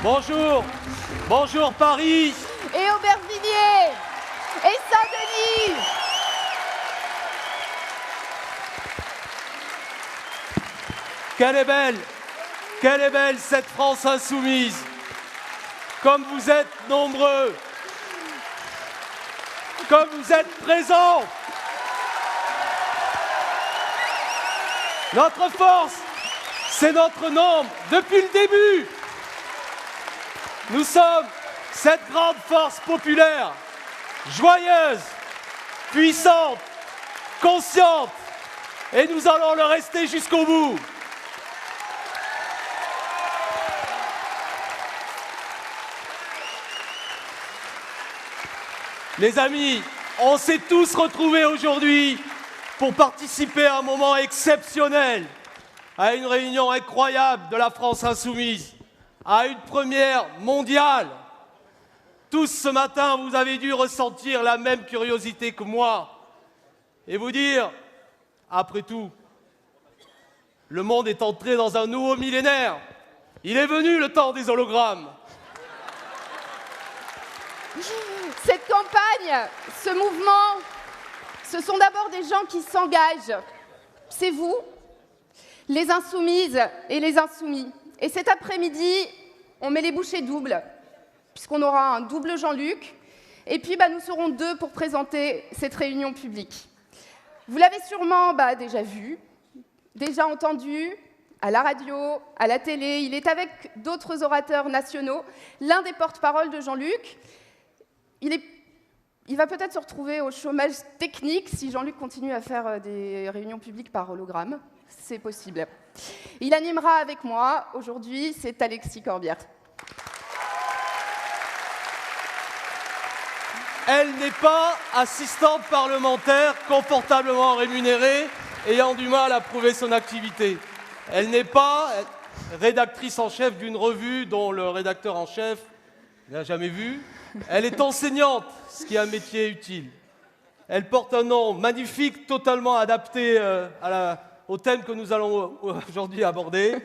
Bonjour, bonjour Paris et Aubervilliers et Saint-Denis. Quelle est belle cette France insoumise. Comme vous êtes nombreux, comme vous êtes présents. Notre force, c'est notre nombre depuis le début. Nous sommes cette grande force populaire, joyeuse, puissante, consciente, et nous allons le rester jusqu'au bout. Les amis, on s'est tous retrouvés aujourd'hui pour participer à un moment exceptionnel, à une réunion incroyable de la France insoumise, à une première mondiale. Tous ce matin, vous avez dû ressentir la même curiosité que moi et vous dire, après tout, le monde est entré dans un nouveau millénaire. Il est venu le temps des hologrammes. Cette campagne, ce mouvement, ce sont d'abord des gens qui s'engagent. C'est vous, les insoumises et les insoumis. Et cet après-midi, on met les bouchées doubles, puisqu'on aura un double Jean-Luc. Et puis, nous serons deux pour présenter cette réunion publique. Vous l'avez sûrement déjà vu, déjà entendu, à la radio, à la télé. Il est avec d'autres orateurs nationaux, l'un des porte-paroles de Jean-Luc. Il va peut-être se retrouver au chômage technique si Jean-Luc continue à faire des réunions publiques par hologramme. C'est possible. Il animera avec moi. Aujourd'hui, c'est Alexis Corbière. Elle n'est pas assistante parlementaire confortablement rémunérée, ayant du mal à prouver son activité. Elle n'est pas rédactrice en chef d'une revue dont le rédacteur en chef n'a jamais vu. Elle est enseignante, ce qui est un métier utile. Elle porte un nom magnifique, totalement adapté au thème que nous allons aujourd'hui aborder.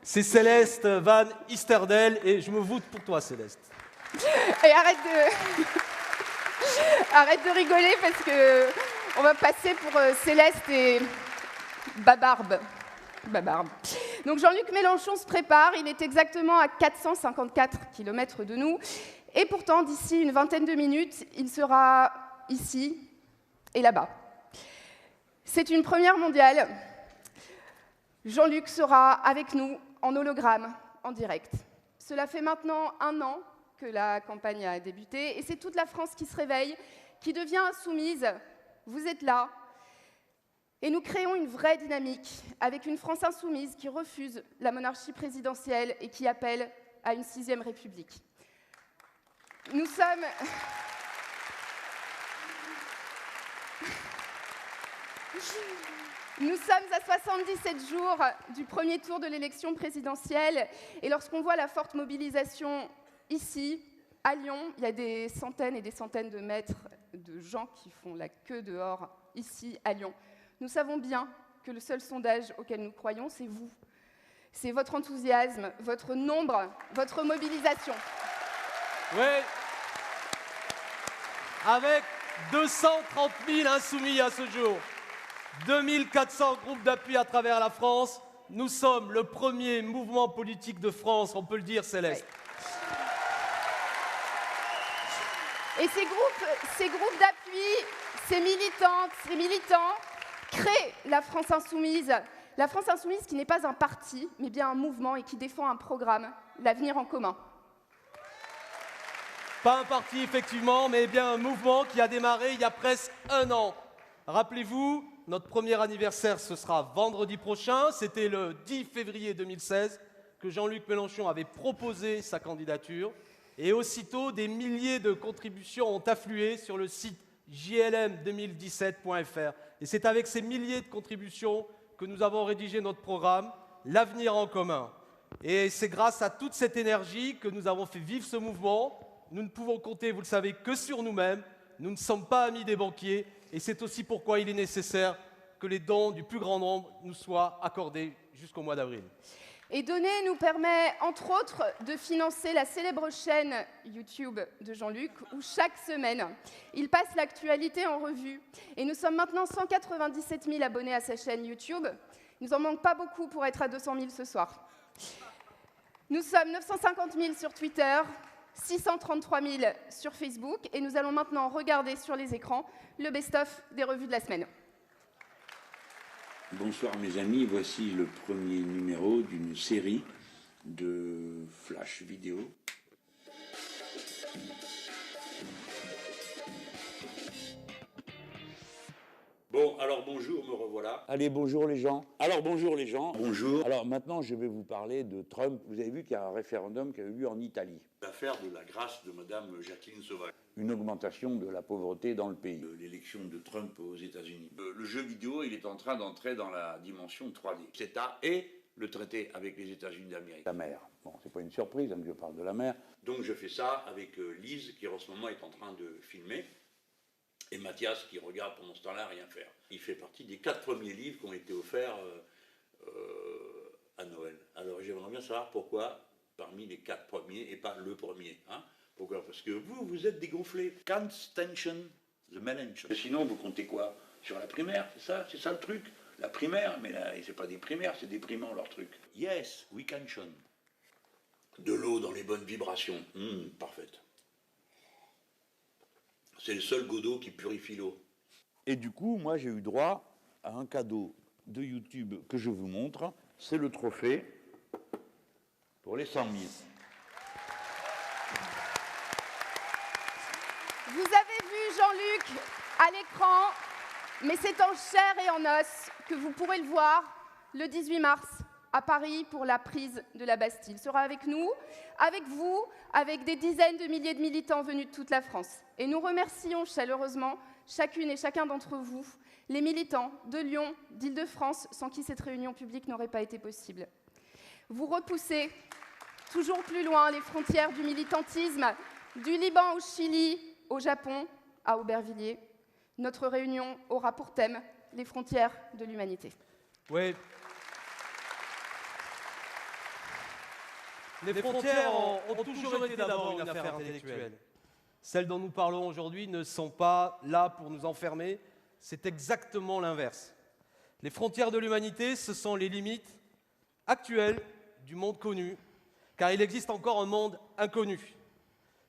C'est Céleste Van Isterdel, et je me vote pour toi, Céleste. Et arrête de rigoler parce que on va passer pour Céleste et Babarbe. Donc Jean-Luc Mélenchon se prépare, il est exactement à 454 km de nous. Et pourtant, d'ici une vingtaine de minutes, il sera ici et là-bas. C'est une première mondiale. Jean-Luc sera avec nous en hologramme, en direct. Cela fait maintenant 1 an que la campagne a débuté, et c'est toute la France qui se réveille, qui devient insoumise. Vous êtes là. Et nous créons une vraie dynamique, avec une France insoumise qui refuse la monarchie présidentielle et qui appelle à une 6e République. Nous sommes à 77 jours du premier tour de l'élection présidentielle, et lorsqu'on voit la forte mobilisation ici, à Lyon, il y a des centaines et des centaines de mètres de gens qui font la queue dehors, ici, à Lyon. Nous savons bien que le seul sondage auquel nous croyons, c'est vous. C'est votre enthousiasme, votre nombre, votre mobilisation. Oui, avec 230 000 insoumis à ce jour, 2400 groupes d'appui à travers la France, nous sommes le premier mouvement politique de France, on peut le dire, Céleste. Oui. Et ces groupes d'appui, ces militants créent la France insoumise qui n'est pas un parti, mais bien un mouvement et qui défend un programme, l'avenir en commun. Pas un parti, effectivement, mais bien un mouvement qui a démarré il y a presque 1 an. Rappelez-vous, notre premier anniversaire, ce sera vendredi prochain. C'était le 10 février 2016 que Jean-Luc Mélenchon avait proposé sa candidature. Et aussitôt, des milliers de contributions ont afflué sur le site jlm2017.fr. Et c'est avec ces milliers de contributions que nous avons rédigé notre programme, L'avenir en commun. Et c'est grâce à toute cette énergie que nous avons fait vivre ce mouvement. Nous ne pouvons compter, vous le savez, que sur nous-mêmes. Nous ne sommes pas amis des banquiers. Et c'est aussi pourquoi il est nécessaire que les dons du plus grand nombre nous soient accordés jusqu'au mois d'avril. Et donner nous permet, entre autres, de financer la célèbre chaîne YouTube de Jean-Luc, où chaque semaine, il passe l'actualité en revue. Et nous sommes maintenant 197 000 abonnés à sa chaîne YouTube. Il nous en manque pas beaucoup pour être à 200 000 ce soir. Nous sommes 950 000 sur Twitter, 633 000 sur Facebook, et nous allons maintenant regarder sur les écrans le best-of des revues de la semaine. Bonsoir mes amis, voici le premier numéro d'une série de flash vidéo. Bon, alors bonjour, me revoilà. Allez, bonjour les gens. Alors bonjour les gens. Bonjour. Alors maintenant, je vais vous parler de Trump. Vous avez vu qu'il y a un référendum qui a eu lieu en Italie. L'affaire de la grâce de Madame Jacqueline Sauvage. Une augmentation de la pauvreté dans le pays. L'élection de Trump aux États-Unis. Le jeu vidéo, il est en train d'entrer dans la dimension 3D. CETA et le traité avec les États-Unis d'Amérique. La mer. Bon, c'est pas une surprise hein, que je parle de la mer. Donc je fais ça avec Lise, qui en ce moment est en train de filmer, et Mathias, qui regarde pendant ce temps-là rien faire. Il fait partie des 4 premiers livres qui ont été offerts à Noël. Alors j'aimerais bien savoir pourquoi parmi les 4 premiers et pas le premier. Hein? Pourquoi? Parce que vous êtes dégonflé. Can't tension the melancholy. Sinon, vous comptez quoi? Sur la primaire, c'est ça le truc? La primaire, mais là, c'est pas des primaires, c'est déprimant leur truc. Yes, we can shun. De l'eau dans les bonnes vibrations. Parfaite. C'est le seul Godot qui purifie l'eau. Et du coup, moi, j'ai eu droit à un cadeau de YouTube que je vous montre. C'est le trophée pour les 100 000. Vous avez vu Jean-Luc à l'écran, mais c'est en chair et en os que vous pourrez le voir le 18 mars à Paris pour la prise de la Bastille. Il sera avec nous, avec vous, avec des dizaines de milliers de militants venus de toute la France. Et nous remercions chaleureusement chacune et chacun d'entre vous, les militants de Lyon, d'Île-de-France, sans qui cette réunion publique n'aurait pas été possible. Vous repoussez toujours plus loin les frontières du militantisme, du Liban au Chili, au Japon, à Aubervilliers. Notre réunion aura pour thème les frontières de l'humanité. Oui. Les frontières ont toujours été d'abord une affaire intellectuelle. Celles dont nous parlons aujourd'hui ne sont pas là pour nous enfermer, c'est exactement l'inverse. Les frontières de l'humanité, ce sont les limites actuelles du monde connu, car il existe encore un monde inconnu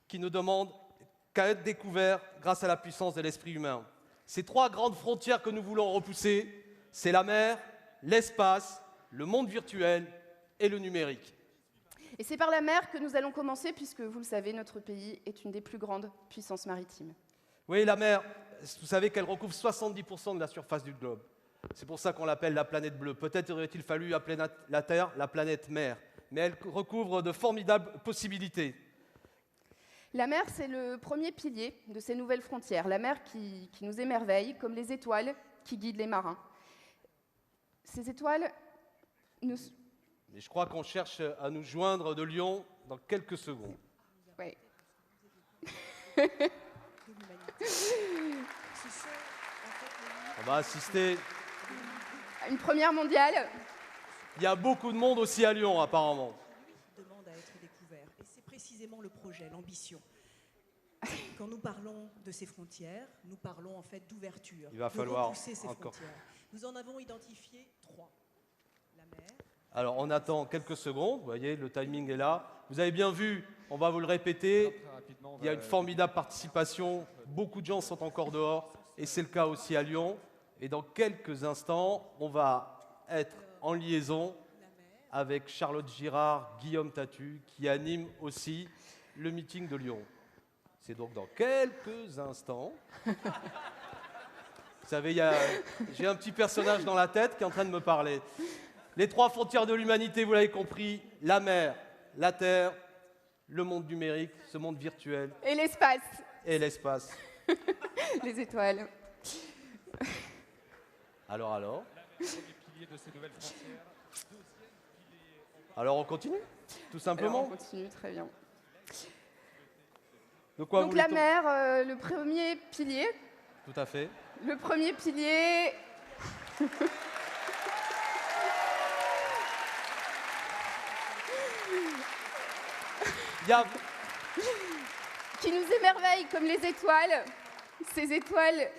qui ne demande qu'à être découvert grâce à la puissance de l'esprit humain. Ces 3 grandes frontières que nous voulons repousser, c'est la mer, l'espace, le monde virtuel et le numérique. Et c'est par la mer que nous allons commencer, puisque, vous le savez, notre pays est une des plus grandes puissances maritimes. Oui, la mer, vous savez qu'elle recouvre 70% de la surface du globe. C'est pour ça qu'on l'appelle la planète bleue. Peut-être aurait-il fallu appeler la Terre la planète mer, mais elle recouvre de formidables possibilités. La mer, c'est le premier pilier de ces nouvelles frontières. La mer qui nous émerveille, comme les étoiles qui guident les marins. Ces étoiles nous... Mais je crois qu'on cherche à nous joindre de Lyon dans quelques secondes. Oui. On va assister. Une première mondiale. Il y a beaucoup de monde aussi à Lyon, apparemment. Demande à être découvert. Et c'est précisément le projet, l'ambition. Quand nous parlons de ces frontières, nous parlons en fait d'ouverture. Il va falloir repousser ces encore. frontières. Nous en avons identifié 3. La mer. Alors, on attend quelques secondes. Vous voyez, le timing est là. Vous avez bien vu, on va vous le répéter, il y a une formidable participation. Beaucoup de gens sont encore dehors, et c'est le cas aussi à Lyon. Et dans quelques instants, on va être en liaison avec Charlotte Girard, Guillaume Tatu, qui anime aussi le meeting de Lyon. C'est donc dans quelques instants. Vous savez, j'ai un petit personnage dans la tête qui est en train de me parler. Les 3 frontières de l'humanité, vous l'avez compris, la mer, la terre, le monde numérique, ce monde virtuel. Et l'espace. Et l'espace. Les étoiles. Alors Alors on continue, tout simplement. Alors on continue, très bien. De quoi Donc la mer, le premier pilier. Tout à fait. Le premier pilier... Il y a... qui nous émerveillent comme les étoiles. Ces étoiles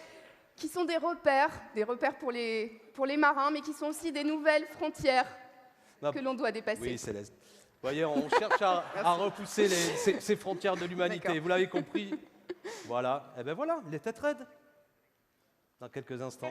qui sont des repères pour les marins, mais qui sont aussi des nouvelles frontières que l'on doit dépasser. Oui, Céleste. Vous voyez, on cherche à repousser ces frontières de l'humanité. D'accord. Vous l'avez compris. Voilà. Et bien voilà, les têtes raides. Dans quelques instants.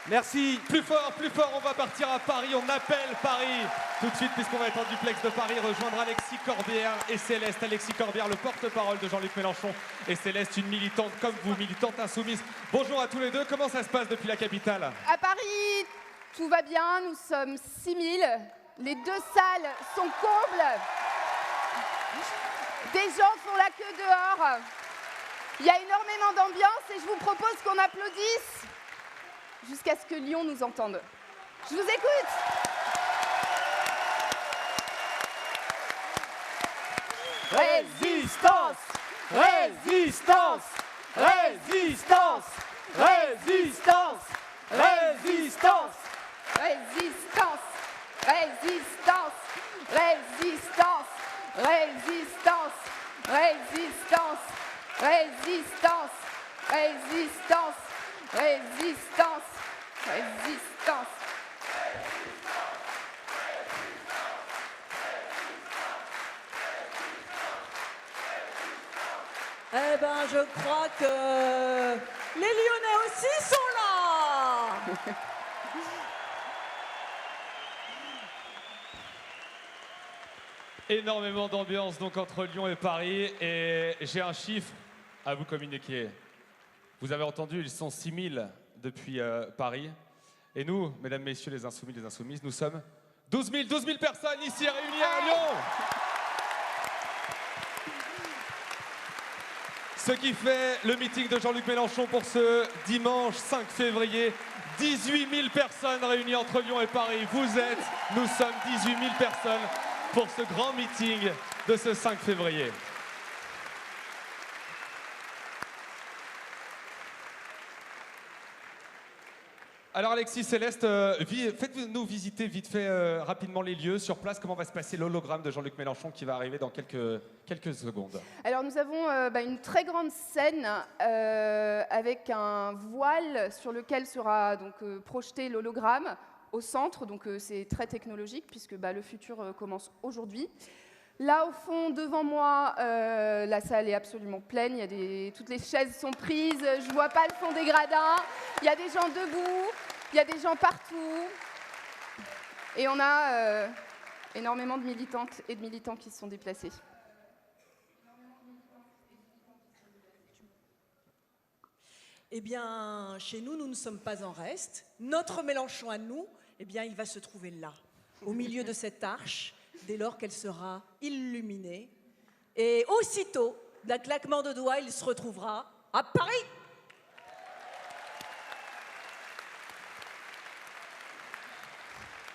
Merci. Plus fort, on va partir à Paris, on appelle Paris. Tout de suite, puisqu'on va être en duplex de Paris, rejoindre Alexis Corbière et Céleste. Alexis Corbière, le porte-parole de Jean-Luc Mélenchon, et Céleste, une militante comme vous, militante insoumise. Bonjour à tous les deux, comment ça se passe depuis la capitale? À Paris, tout va bien, nous sommes 6000. Les 2 salles sont combles. Des gens font la queue dehors. Il y a énormément d'ambiance et je vous propose qu'on applaudisse jusqu'à ce que Lyon nous entende. Je vous écoute. Résistance! Résistance! Résistance! Résistance! Résistance! Résistance. Résistance. Résistance. Résistance. Résistance. Résistance. Résistance. Résistance. Résistance. Eh ben, je crois que les Lyonnais aussi sont là. Énormément d'ambiance donc entre Lyon et Paris. Et j'ai un chiffre à vous communiquer. Vous avez entendu, ils sont 6000 depuis Paris. Et nous, mesdames, messieurs, les insoumis, les insoumises, nous sommes 12 000 personnes ici réunies à Lyon. Ce qui fait le meeting de Jean-Luc Mélenchon pour ce dimanche 5 février. 18 000 personnes réunies entre Lyon et Paris. Nous sommes 18 000 personnes pour ce grand meeting de ce 5 février. Alors Alexis, Céleste, faites-nous visiter vite fait rapidement les lieux sur place. Comment va se passer l'hologramme de Jean-Luc Mélenchon qui va arriver dans quelques secondes? Alors nous avons une très grande scène avec un voile sur lequel sera donc projeté l'hologramme au centre. Donc c'est très technologique puisque le futur commence aujourd'hui. Là au fond, devant moi, la salle est absolument pleine. Toutes les chaises sont prises. Je vois pas le fond des gradins. Il y a des gens debout. Il y a des gens partout. Et on a énormément de militantes et de militants qui se sont déplacés. Eh bien, chez nous, nous ne sommes pas en reste. Notre Mélenchon à nous, eh bien, il va se trouver là, au milieu de cette arche, dès lors qu'elle sera illuminée. Et aussitôt, d'un claquement de doigts, il se retrouvera à Paris.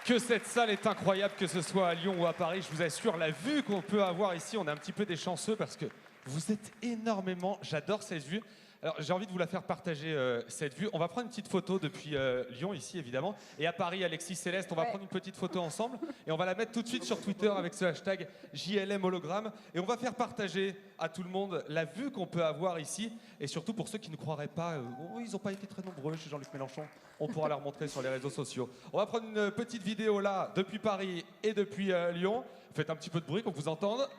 Que cette salle est incroyable, que ce soit à Lyon ou à Paris, je vous assure, la vue qu'on peut avoir ici, on est un petit peu des chanceux parce que vous êtes énormément, j'adore cette vue. Alors j'ai envie de vous la faire partager, cette vue. On va prendre une petite photo depuis Lyon ici évidemment, et à Paris, Alexis, Céleste, on va prendre une petite photo ensemble et on va la mettre tout de suite sur Twitter avec ce hashtag JLM hologramme et on va faire partager à tout le monde la vue qu'on peut avoir ici et surtout pour ceux qui ne croiraient pas, oh, ils n'ont pas été très nombreux chez Jean-Luc Mélenchon, on pourra leur montrer sur les réseaux sociaux. On va prendre une petite vidéo là depuis Paris et depuis Lyon. Faites un petit peu de bruit qu'on vous entende.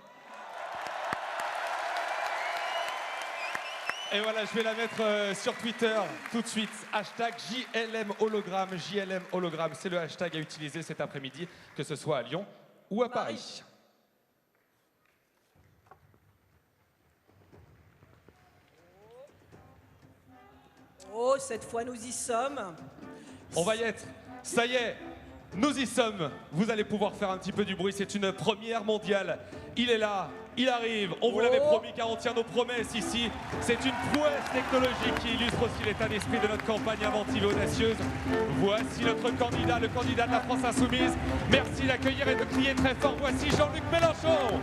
Et voilà, je vais la mettre sur Twitter tout de suite. Hashtag JLM hologramme. JLM hologramme, c'est le hashtag à utiliser cet après-midi, que ce soit à Lyon ou à Paris. Oh, cette fois, nous y sommes. On va y être. Ça y est, nous y sommes. Vous allez pouvoir faire un petit peu du bruit. C'est une première mondiale. Il est là. Il arrive, on vous l'avait promis car on tient nos promesses ici. C'est une prouesse technologique qui illustre aussi l'état d'esprit de notre campagne inventive et audacieuse. Voici notre candidat, le candidat de la France Insoumise. Merci d'accueillir et de crier très fort. Voici Jean-Luc Mélenchon.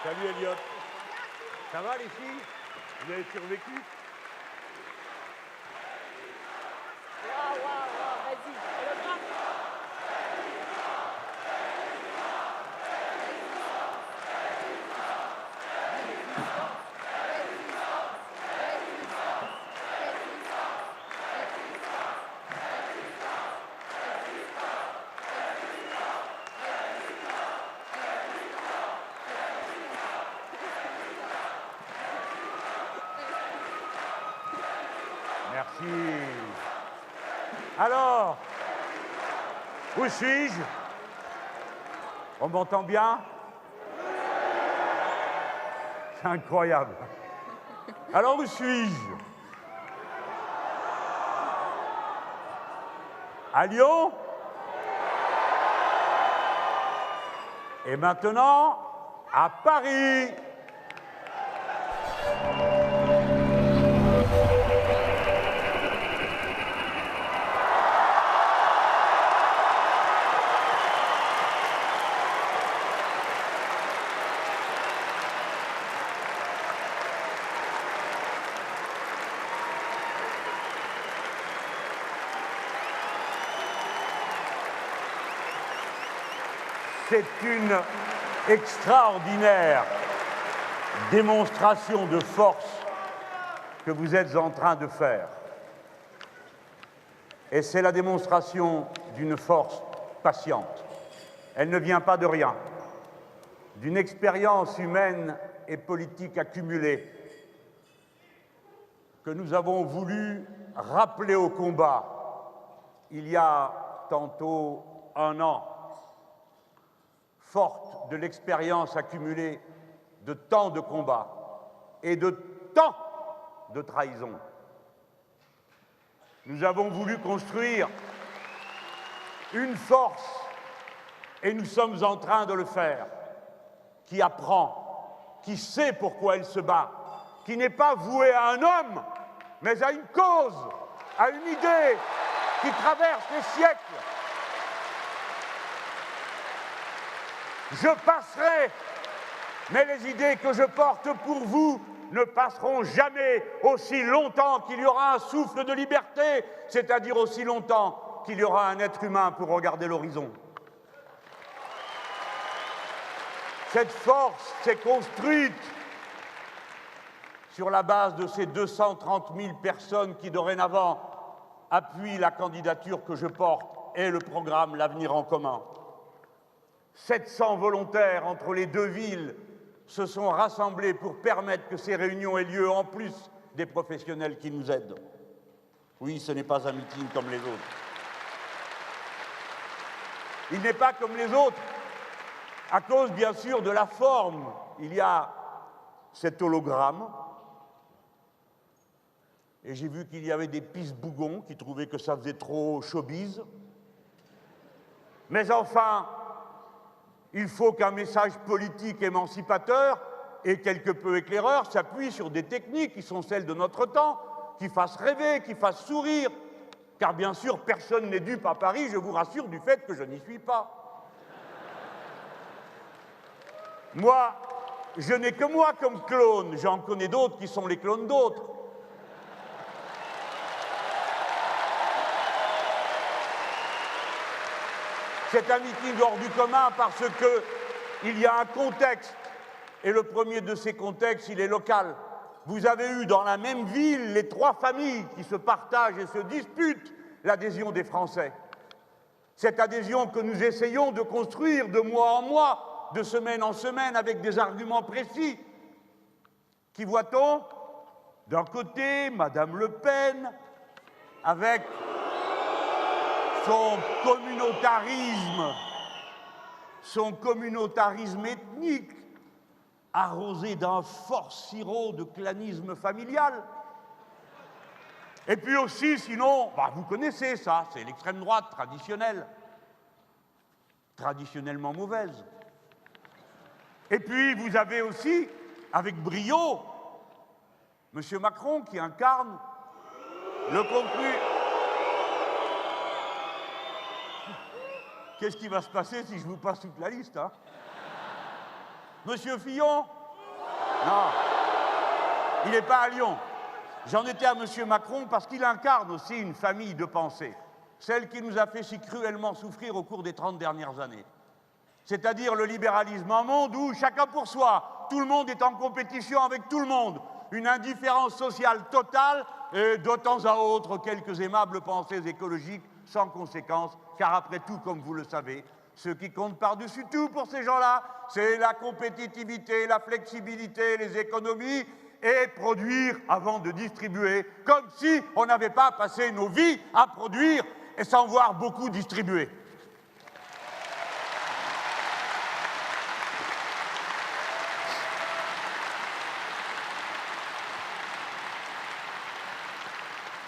Salut Elliot. Ça va les filles? Vous avez survécu? Merci. Alors, où suis-je? On m'entend bien? C'est incroyable. Alors, où suis-je? À Lyon? Et maintenant, à Paris. C'est une extraordinaire démonstration de force que vous êtes en train de faire. Et c'est la démonstration d'une force patiente. Elle ne vient pas de rien, d'une expérience humaine et politique accumulée que nous avons voulu rappeler au combat il y a tantôt un an, forte de l'expérience accumulée de tant de combats et de tant de trahisons. Nous avons voulu construire une force, et nous sommes en train de le faire, qui apprend, qui sait pourquoi elle se bat, qui n'est pas vouée à un homme, mais à une cause, à une idée qui traverse les siècles. Je passerai, mais les idées que je porte pour vous ne passeront jamais aussi longtemps qu'il y aura un souffle de liberté, c'est-à-dire aussi longtemps qu'il y aura un être humain pour regarder l'horizon. Cette force s'est construite sur la base de ces 230 000 personnes qui, dorénavant, appuient la candidature que je porte et le programme L'Avenir en commun. 700 volontaires entre les deux villes se sont rassemblés pour permettre que ces réunions aient lieu, en plus des professionnels qui nous aident. Oui, ce n'est pas un meeting comme les autres. Il n'est pas comme les autres, à cause, bien sûr, de la forme. Il y a cet hologramme, et j'ai vu qu'il y avait des pisse-bougons qui trouvaient que ça faisait trop showbiz. Mais enfin, il faut qu'un message politique émancipateur et quelque peu éclaireur s'appuie sur des techniques qui sont celles de notre temps, qui fassent rêver, qui fassent sourire. Car bien sûr, personne n'est dupe à Paris, je vous rassure du fait que je n'y suis pas. Moi, je n'ai que moi comme clone, j'en connais d'autres qui sont les clones d'autres. C'est un meeting hors du commun parce qu'il y a un contexte, et le premier de ces contextes, il est local. Vous avez eu dans la même ville les trois familles qui se partagent et se disputent l'adhésion des Français. Cette adhésion que nous essayons de construire de mois en mois, de semaine en semaine, avec des arguments précis. Qui voit-on? D'un côté, Madame Le Pen, avec son communautarisme ethnique, arrosé d'un fort sirop de clanisme familial. Et puis aussi, sinon, vous connaissez ça, c'est l'extrême droite traditionnelle, traditionnellement mauvaise. Et puis, vous avez aussi, avec brio, M. Macron qui incarne le contenu. Qu'est-ce qui va se passer si je vous passe toute la liste, hein? Monsieur Fillon? Non, il n'est pas à Lyon. J'en étais à Monsieur Macron parce qu'il incarne aussi une famille de pensée, celle qui nous a fait si cruellement souffrir au cours des 30 dernières années. C'est-à-dire le libéralisme, un monde où chacun pour soi, tout le monde est en compétition avec tout le monde, une indifférence sociale totale et de temps à autre quelques aimables pensées écologiques sans conséquence, car après tout, comme vous le savez, ce qui compte par-dessus tout pour ces gens-là, c'est la compétitivité, la flexibilité, les économies et produire avant de distribuer, comme si on n'avait pas passé nos vies à produire et sans voir beaucoup distribuer.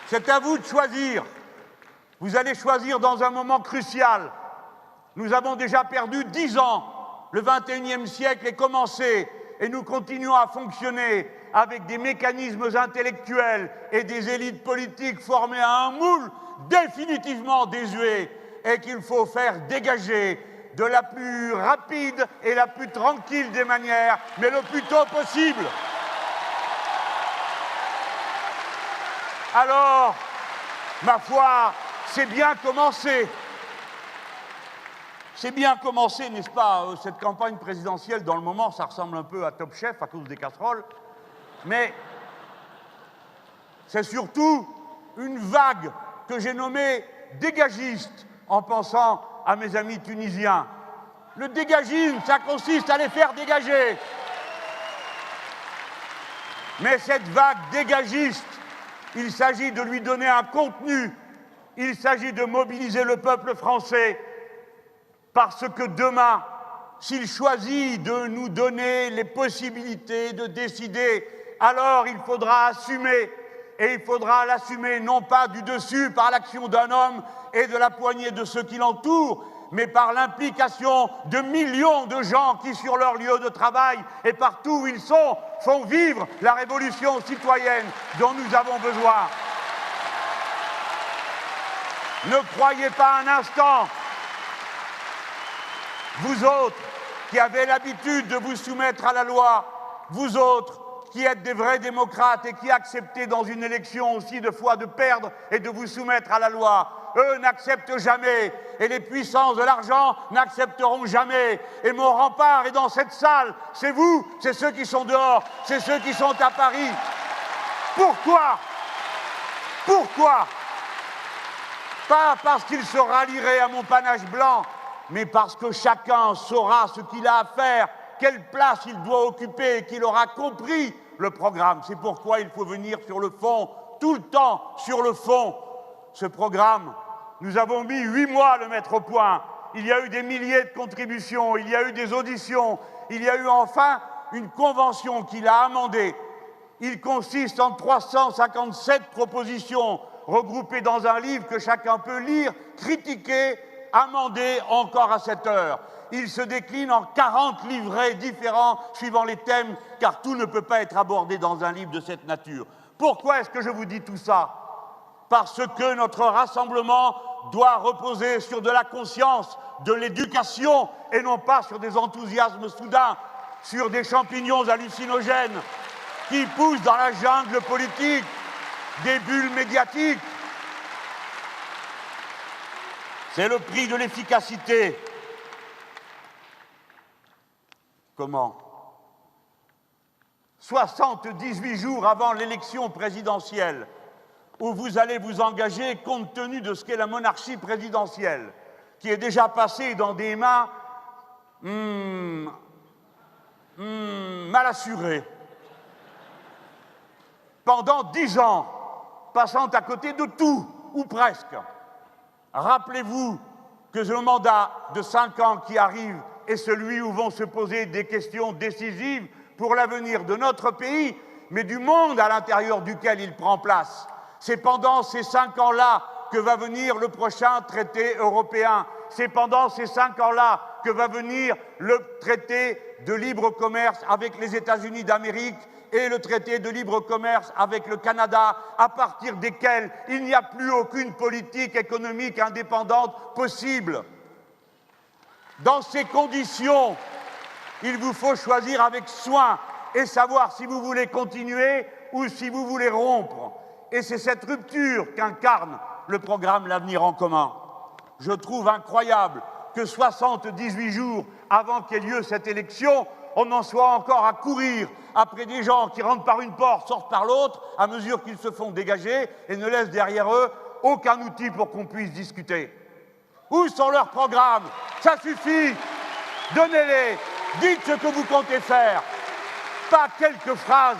C'est à vous de choisir. Vous allez choisir dans un moment crucial. Nous avons déjà perdu 10 ans. Le XXIe siècle est commencé et nous continuons à fonctionner avec des mécanismes intellectuels et des élites politiques formées à un moule définitivement désuet et qu'il faut faire dégager de la plus rapide et la plus tranquille des manières, mais le plus tôt possible. Alors, ma foi, c'est bien commencé. C'est bien commencé, n'est-ce pas, cette campagne présidentielle, dans le moment, ça ressemble un peu à Top Chef à cause des casseroles, mais c'est surtout une vague que j'ai nommée dégagiste, en pensant à mes amis tunisiens. Le dégagisme, ça consiste à les faire dégager. Mais cette vague dégagiste, il s'agit de lui donner un contenu, il s'agit de mobiliser le peuple français, parce que demain, s'il choisit de nous donner les possibilités de décider, alors il faudra assumer, et il faudra l'assumer non pas du dessus par l'action d'un homme et de la poignée de ceux qui l'entourent, mais par l'implication de millions de gens qui, sur leur lieu de travail et partout où ils sont, font vivre la révolution citoyenne dont nous avons besoin. Ne croyez pas un instant, vous autres qui avez l'habitude de vous soumettre à la loi, vous autres qui êtes des vrais démocrates et qui acceptez dans une élection aussi de fois de perdre et de vous soumettre à la loi, eux n'acceptent jamais, et les puissances de l'argent n'accepteront jamais. Et mon rempart est dans cette salle, c'est vous, c'est ceux qui sont dehors, c'est ceux qui sont à Paris. Pourquoi? Pourquoi? Pas parce qu'ils se rallieraient à mon panache blanc, mais parce que chacun saura ce qu'il a à faire, quelle place il doit occuper et qu'il aura compris le programme. C'est pourquoi il faut venir sur le fond, tout le temps sur le fond. Ce programme, nous avons mis 8 mois à le mettre au point. Il y a eu des milliers de contributions, il y a eu des auditions, il y a eu enfin une convention qui l'a amendé. Il consiste en 357 propositions regroupées dans un livre que chacun peut lire, critiquer, amender encore à cette heure. Il se décline en 40 livrets différents suivant les thèmes, car tout ne peut pas être abordé dans un livre de cette nature. Pourquoi est-ce que je vous dis tout ça? Parce que notre rassemblement doit reposer sur de la conscience, de l'éducation, et non pas sur des enthousiasmes soudains, sur des champignons hallucinogènes qui poussent dans la jungle politique, des bulles médiatiques. C'est le prix de l'efficacité. Comment? 78 jours avant l'élection présidentielle, où vous allez vous engager compte tenu de ce qu'est la monarchie présidentielle, qui est déjà passée dans des mains mal assurées. Pendant 10 ans, passant à côté de tout, ou presque. Rappelez-vous que le mandat de 5 ans qui arrive est celui où vont se poser des questions décisives pour l'avenir de notre pays, mais du monde à l'intérieur duquel il prend place. C'est pendant ces 5 ans-là que va venir le prochain traité européen. C'est pendant ces 5 ans-là que va venir le traité de libre commerce avec les États-Unis d'Amérique et le traité de libre commerce avec le Canada, à partir desquels il n'y a plus aucune politique économique indépendante possible. Dans ces conditions, il vous faut choisir avec soin et savoir si vous voulez continuer ou si vous voulez rompre. Et c'est cette rupture qu'incarne le programme L'Avenir en commun. Je trouve incroyable que 78 jours avant qu'ait lieu cette élection, on en soit encore à courir après des gens qui rentrent par une porte, sortent par l'autre, à mesure qu'ils se font dégager et ne laissent derrière eux aucun outil pour qu'on puisse discuter. Où sont leurs programmes? Ça suffit. Donnez-les. Dites ce que vous comptez faire. Pas quelques phrases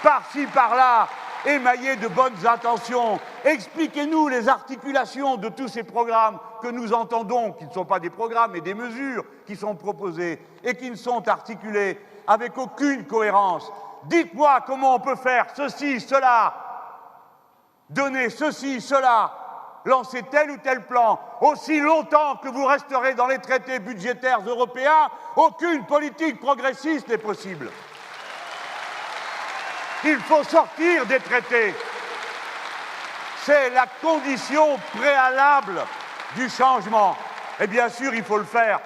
par-ci, par-là, émaillées de bonnes intentions. Expliquez-nous les articulations de tous ces programmes que nous entendons, qui ne sont pas des programmes, mais des mesures qui sont proposées et qui ne sont articulées avec aucune cohérence. Dites-moi comment on peut faire ceci, cela, donner ceci, cela, lancer tel ou tel plan. Aussi longtemps que vous resterez dans les traités budgétaires européens, aucune politique progressiste n'est possible. Il faut sortir des traités. C'est la condition préalable du changement. Et bien sûr, il faut le faire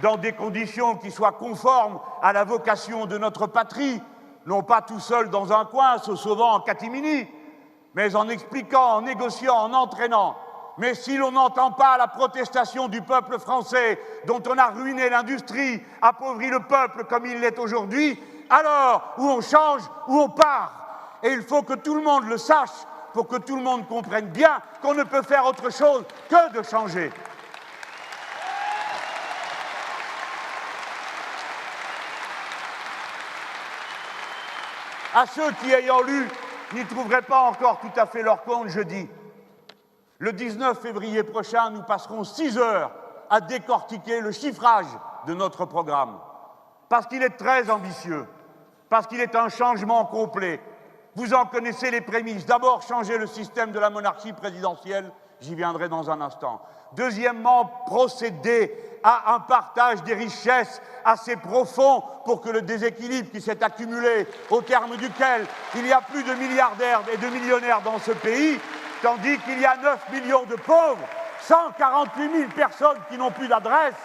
dans des conditions qui soient conformes à la vocation de notre patrie, non pas tout seul dans un coin, se sauvant en catimini, mais en expliquant, en négociant, en entraînant. Mais si l'on n'entend pas la protestation du peuple français, dont on a ruiné l'industrie, appauvri le peuple comme il l'est aujourd'hui, alors ou on change ou on part. Et il faut que tout le monde le sache pour que tout le monde comprenne bien qu'on ne peut faire autre chose que de changer. À ceux qui, ayant lu, n'y trouveraient pas encore tout à fait leur compte, je dis, le 19 février prochain, nous passerons 6 heures à décortiquer le chiffrage de notre programme, parce qu'il est très ambitieux, parce qu'il est un changement complet. Vous en connaissez les prémices. D'abord, changer le système de la monarchie présidentielle, j'y viendrai dans un instant. Deuxièmement, procéder à un partage des richesses assez profond pour que le déséquilibre qui s'est accumulé, au terme duquel il y a plus de milliardaires et de millionnaires dans ce pays, tandis qu'il y a 9 millions de pauvres, 148 000 personnes qui n'ont plus d'adresse,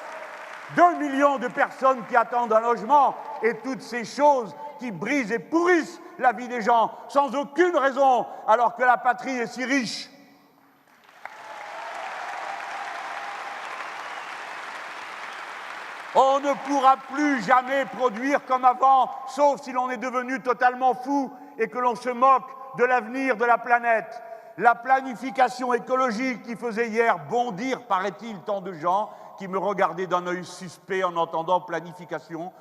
2 millions de personnes qui attendent un logement, et toutes ces choses qui brisent et pourrissent la vie des gens sans aucune raison, alors que la patrie est si riche. On ne pourra plus jamais produire comme avant, sauf si l'on est devenu totalement fou et que l'on se moque de l'avenir de la planète. La planification écologique qui faisait hier bondir, paraît-il, tant de gens qui me regardaient d'un œil suspect en entendant planification,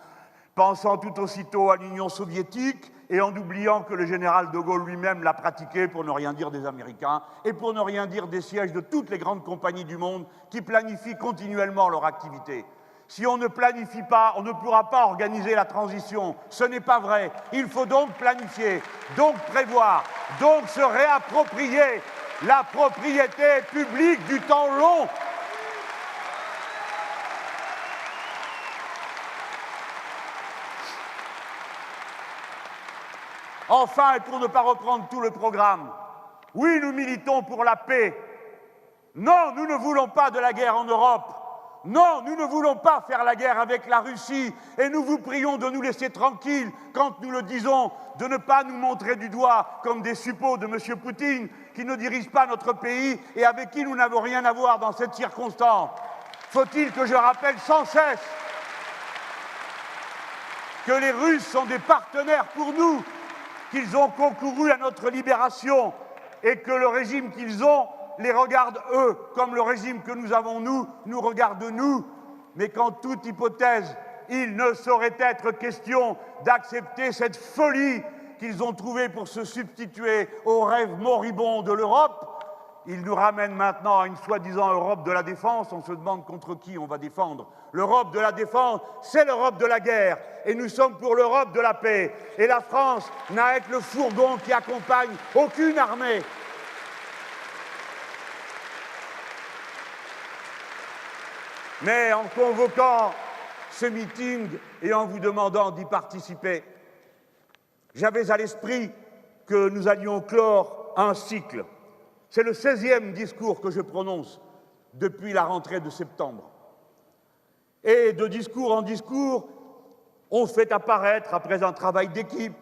pensant tout aussitôt à l'Union soviétique et en oubliant que le général de Gaulle lui-même l'a pratiqué, pour ne rien dire des Américains, et pour ne rien dire des sièges de toutes les grandes compagnies du monde qui planifient continuellement leur activité. Si on ne planifie pas, on ne pourra pas organiser la transition. Ce n'est pas vrai. Il faut donc planifier, donc prévoir, donc se réapproprier la propriété publique du temps long. Enfin, et pour ne pas reprendre tout le programme, oui, nous militons pour la paix. Non, nous ne voulons pas de la guerre en Europe. Non, nous ne voulons pas faire la guerre avec la Russie et nous vous prions de nous laisser tranquilles quand nous le disons, de ne pas nous montrer du doigt comme des suppôts de M. Poutine qui ne dirige pas notre pays et avec qui nous n'avons rien à voir dans cette circonstance. Faut-il que je rappelle sans cesse que les Russes sont des partenaires pour nous, qu'ils ont concouru à notre libération et que le régime qu'ils ont les regarde eux, comme le régime que nous avons nous regarde nous, mais qu'en toute hypothèse, il ne saurait être question d'accepter cette folie qu'ils ont trouvée pour se substituer au rêve moribond de l'Europe. Ils nous ramènent maintenant à une soi-disant Europe de la défense. On se demande contre qui on va défendre. L'Europe de la défense, c'est l'Europe de la guerre. Et nous sommes pour l'Europe de la paix. Et la France n'a être le fourgon qui accompagne aucune armée. Mais en convoquant ce meeting et en vous demandant d'y participer, j'avais à l'esprit que nous allions clore un cycle. C'est le 16e discours que je prononce depuis la rentrée de septembre. Et de discours en discours, on fait apparaître, après un travail d'équipe,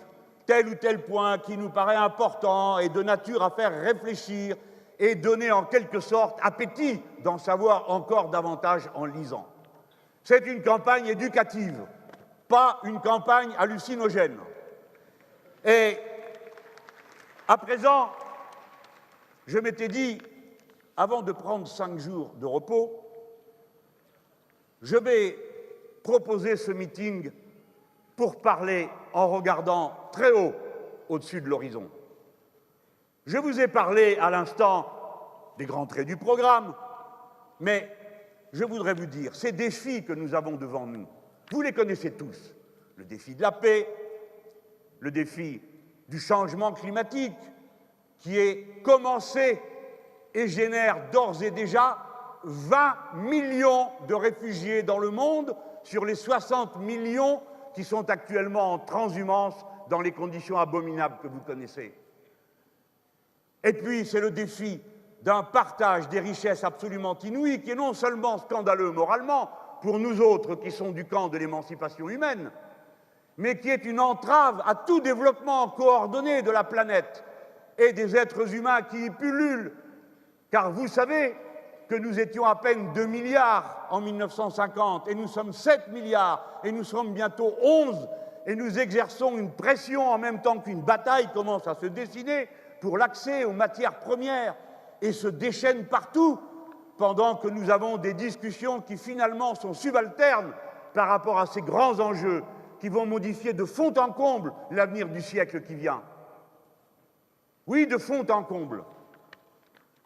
tel ou tel point qui nous paraît important et de nature à faire réfléchir et donner en quelque sorte appétit d'en savoir encore davantage en lisant. C'est une campagne éducative, pas une campagne hallucinogène. Et à présent, je m'étais dit, avant de prendre 5 jours de repos, je vais proposer ce meeting pour parler en regardant très haut au-dessus de l'horizon. Je vous ai parlé à l'instant des grands traits du programme, mais je voudrais vous dire, ces défis que nous avons devant nous, vous les connaissez tous. Le défi de la paix, le défi du changement climatique, qui est commencé et génère d'ores et déjà 20 millions de réfugiés dans le monde sur les 60 millions qui sont actuellement en transhumance dans les conditions abominables que vous connaissez. Et puis, c'est le défi d'un partage des richesses absolument inouï, qui est non seulement scandaleux moralement, pour nous autres qui sommes du camp de l'émancipation humaine, mais qui est une entrave à tout développement coordonné de la planète et des êtres humains qui y pullulent, Car vous savez que nous étions à peine 2 milliards en 1950, et nous sommes 7 milliards, et nous sommes bientôt 11, et nous exerçons une pression en même temps qu'une bataille commence à se dessiner pour l'accès aux matières premières, et se déchaîne partout, pendant que nous avons des discussions qui finalement sont subalternes par rapport à ces grands enjeux qui vont modifier de fond en comble l'avenir du siècle qui vient. Oui, de fond en comble.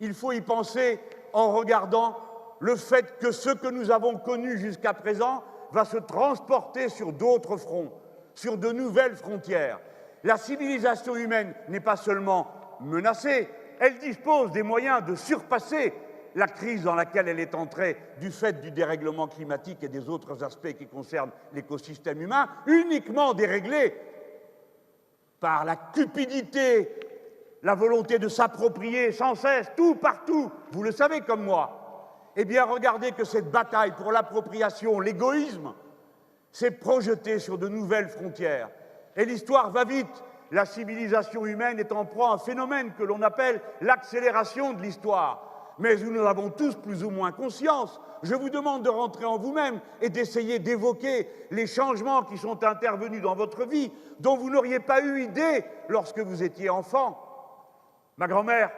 Il faut y penser en regardant le fait que ce que nous avons connu jusqu'à présent va se transporter sur d'autres fronts, sur de nouvelles frontières. La civilisation humaine n'est pas seulement menacée, elle dispose des moyens de surpasser la crise dans laquelle elle est entrée du fait du dérèglement climatique et des autres aspects qui concernent l'écosystème humain, uniquement déréglés par la cupidité, la volonté de s'approprier sans cesse, tout partout, vous le savez comme moi. Eh bien, regardez que cette bataille pour l'appropriation, l'égoïsme, s'est projetée sur de nouvelles frontières. Et l'histoire va vite. La civilisation humaine est en proie à un phénomène que l'on appelle l'accélération de l'histoire. Mais nous en avons tous plus ou moins conscience. Je vous demande de rentrer en vous-même et d'essayer d'évoquer les changements qui sont intervenus dans votre vie, dont vous n'auriez pas eu idée lorsque vous étiez enfant. Ma grand-mère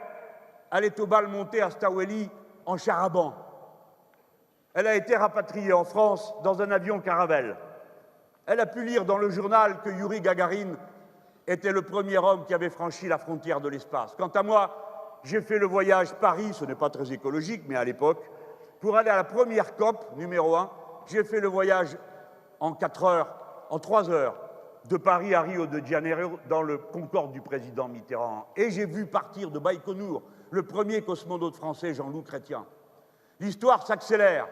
allait au bal monté à Staweli en char-à-banc. Elle a été rapatriée en France dans un avion Caravelle. Elle a pu lire dans le journal que Yuri Gagarin était le premier homme qui avait franchi la frontière de l'espace. Quant à moi, j'ai fait le voyage Paris, ce n'est pas très écologique, mais à l'époque, pour aller à la première COP, numéro 1, j'ai fait le voyage en 4 heures, en 3 heures, de Paris à Rio de Janeiro, dans le Concorde du président Mitterrand. Et j'ai vu partir de Baïkonour le premier cosmonaute français, Jean-Loup Chrétien. L'histoire s'accélère.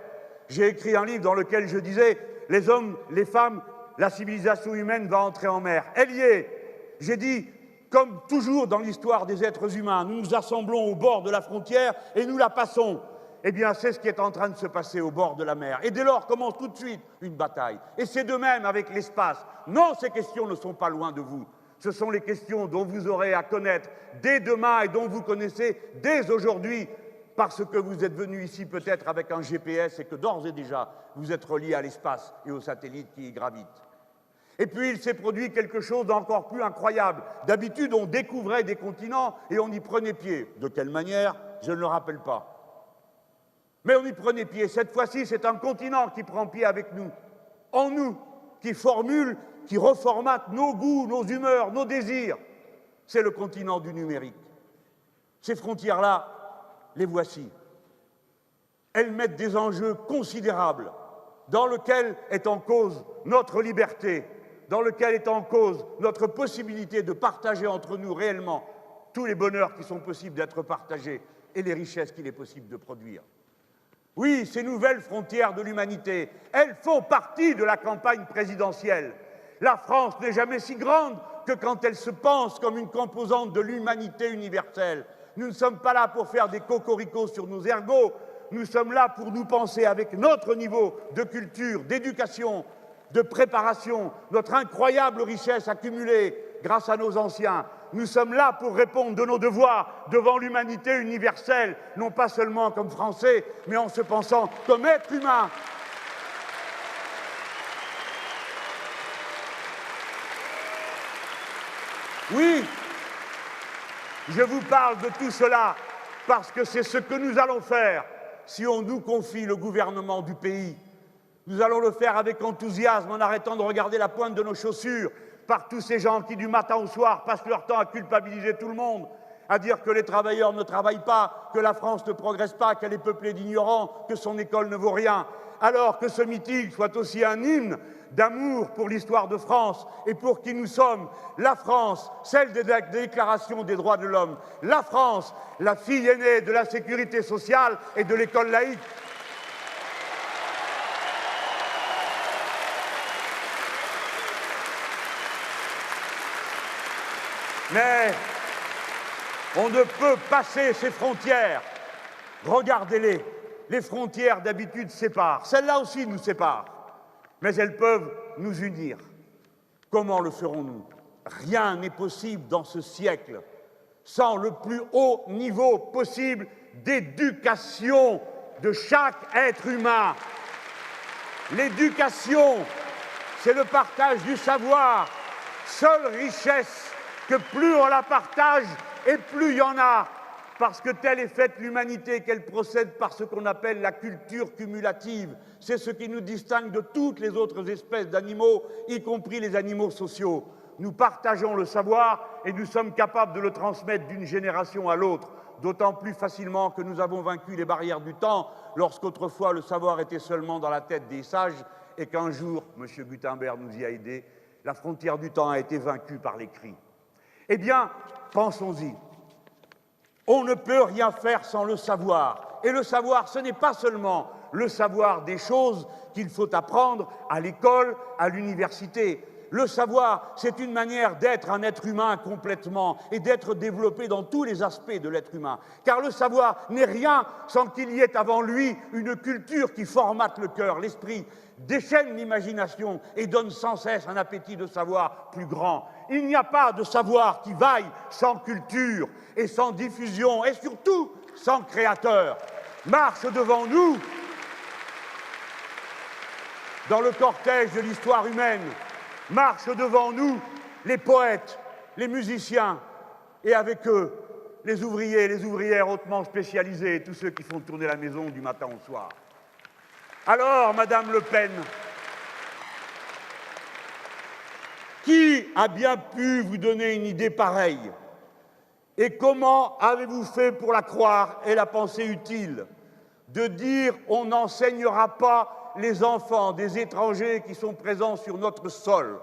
J'ai écrit un livre dans lequel je disais « Les hommes, les femmes, la civilisation humaine va entrer en mer ». Elle y est. J'ai dit « Comme toujours dans l'histoire des êtres humains, nous nous assemblons au bord de la frontière et nous la passons. » Eh bien, c'est ce qui est en train de se passer au bord de la mer. Et dès lors commence tout de suite une bataille. Et c'est de même avec l'espace. Non, ces questions ne sont pas loin de vous. Ce sont les questions dont vous aurez à connaître dès demain et dont vous connaissez dès aujourd'hui, parce que vous êtes venus ici peut-être avec un GPS et que d'ores et déjà vous êtes reliés à l'espace et aux satellites qui y gravitent. Et puis il s'est produit quelque chose d'encore plus incroyable. D'habitude, on découvrait des continents et on y prenait pied. De quelle manière? Je ne le rappelle pas. Mais on y prenait pied. Cette fois-ci, c'est un continent qui prend pied avec nous, en nous, qui formule, qui reformate nos goûts, nos humeurs, nos désirs. C'est le continent du numérique. Ces frontières-là, les voici. Elles mettent des enjeux considérables, dans lesquels est en cause notre liberté, dans lequel est en cause notre possibilité de partager entre nous réellement tous les bonheurs qui sont possibles d'être partagés et les richesses qu'il est possible de produire. Oui, ces nouvelles frontières de l'humanité, elles font partie de la campagne présidentielle. La France n'est jamais si grande que quand elle se pense comme une composante de l'humanité universelle. Nous ne sommes pas là pour faire des cocoricots sur nos ergots, nous sommes là pour nous penser avec notre niveau de culture, d'éducation, de préparation, notre incroyable richesse accumulée grâce à nos anciens. Nous sommes là pour répondre de nos devoirs devant l'humanité universelle, non pas seulement comme Français, mais en se pensant comme êtres humains. Oui, je vous parle de tout cela parce que c'est ce que nous allons faire si on nous confie le gouvernement du pays. Nous allons le faire avec enthousiasme en arrêtant de regarder la pointe de nos chaussures par tous ces gens qui, du matin au soir, passent leur temps à culpabiliser tout le monde, à dire que les travailleurs ne travaillent pas, que la France ne progresse pas, qu'elle est peuplée d'ignorants, que son école ne vaut rien, alors que ce meeting soit aussi un hymne d'amour pour l'histoire de France et pour qui nous sommes, la France, celle des déclarations des droits de l'homme, la France, la fille aînée de la sécurité sociale et de l'école laïque. Mais on ne peut passer ces frontières. Regardez-les. Les frontières d'habitude séparent. Celles-là aussi nous séparent. Mais elles peuvent nous unir. Comment le ferons-nous? Rien n'est possible dans ce siècle sans le plus haut niveau possible d'éducation de chaque être humain. L'éducation, c'est le partage du savoir, seule richesse que plus on la partage et plus il y en a, parce que telle est faite l'humanité qu'elle procède par ce qu'on appelle la culture cumulative. C'est ce qui nous distingue de toutes les autres espèces d'animaux, y compris les animaux sociaux. Nous partageons le savoir et nous sommes capables de le transmettre d'une génération à l'autre, d'autant plus facilement que nous avons vaincu les barrières du temps, lorsqu'autrefois le savoir était seulement dans la tête des sages et qu'un jour, M. Gutenberg nous y a aidés, la frontière du temps a été vaincue par l'écrit. Eh bien, pensons-y. On ne peut rien faire sans le savoir. Et le savoir, ce n'est pas seulement le savoir des choses qu'il faut apprendre à l'école, à l'université. Le savoir, c'est une manière d'être un être humain complètement et d'être développé dans tous les aspects de l'être humain. Car le savoir n'est rien sans qu'il y ait avant lui une culture qui formate le cœur, l'esprit, déchaîne l'imagination et donne sans cesse un appétit de savoir plus grand. Il n'y a pas de savoir qui vaille sans culture et sans diffusion et surtout sans créateur. Marche devant nous, dans le cortège de l'histoire humaine, marchent devant nous les poètes, les musiciens, et avec eux, les ouvriers et les ouvrières hautement spécialisés, et tous ceux qui font tourner la maison du matin au soir. Alors, Madame Le Pen, qui a bien pu vous donner une idée pareille? Et comment avez-vous fait pour la croire et la penser utile? De dire on n'enseignera pas les enfants des étrangers qui sont présents sur notre sol.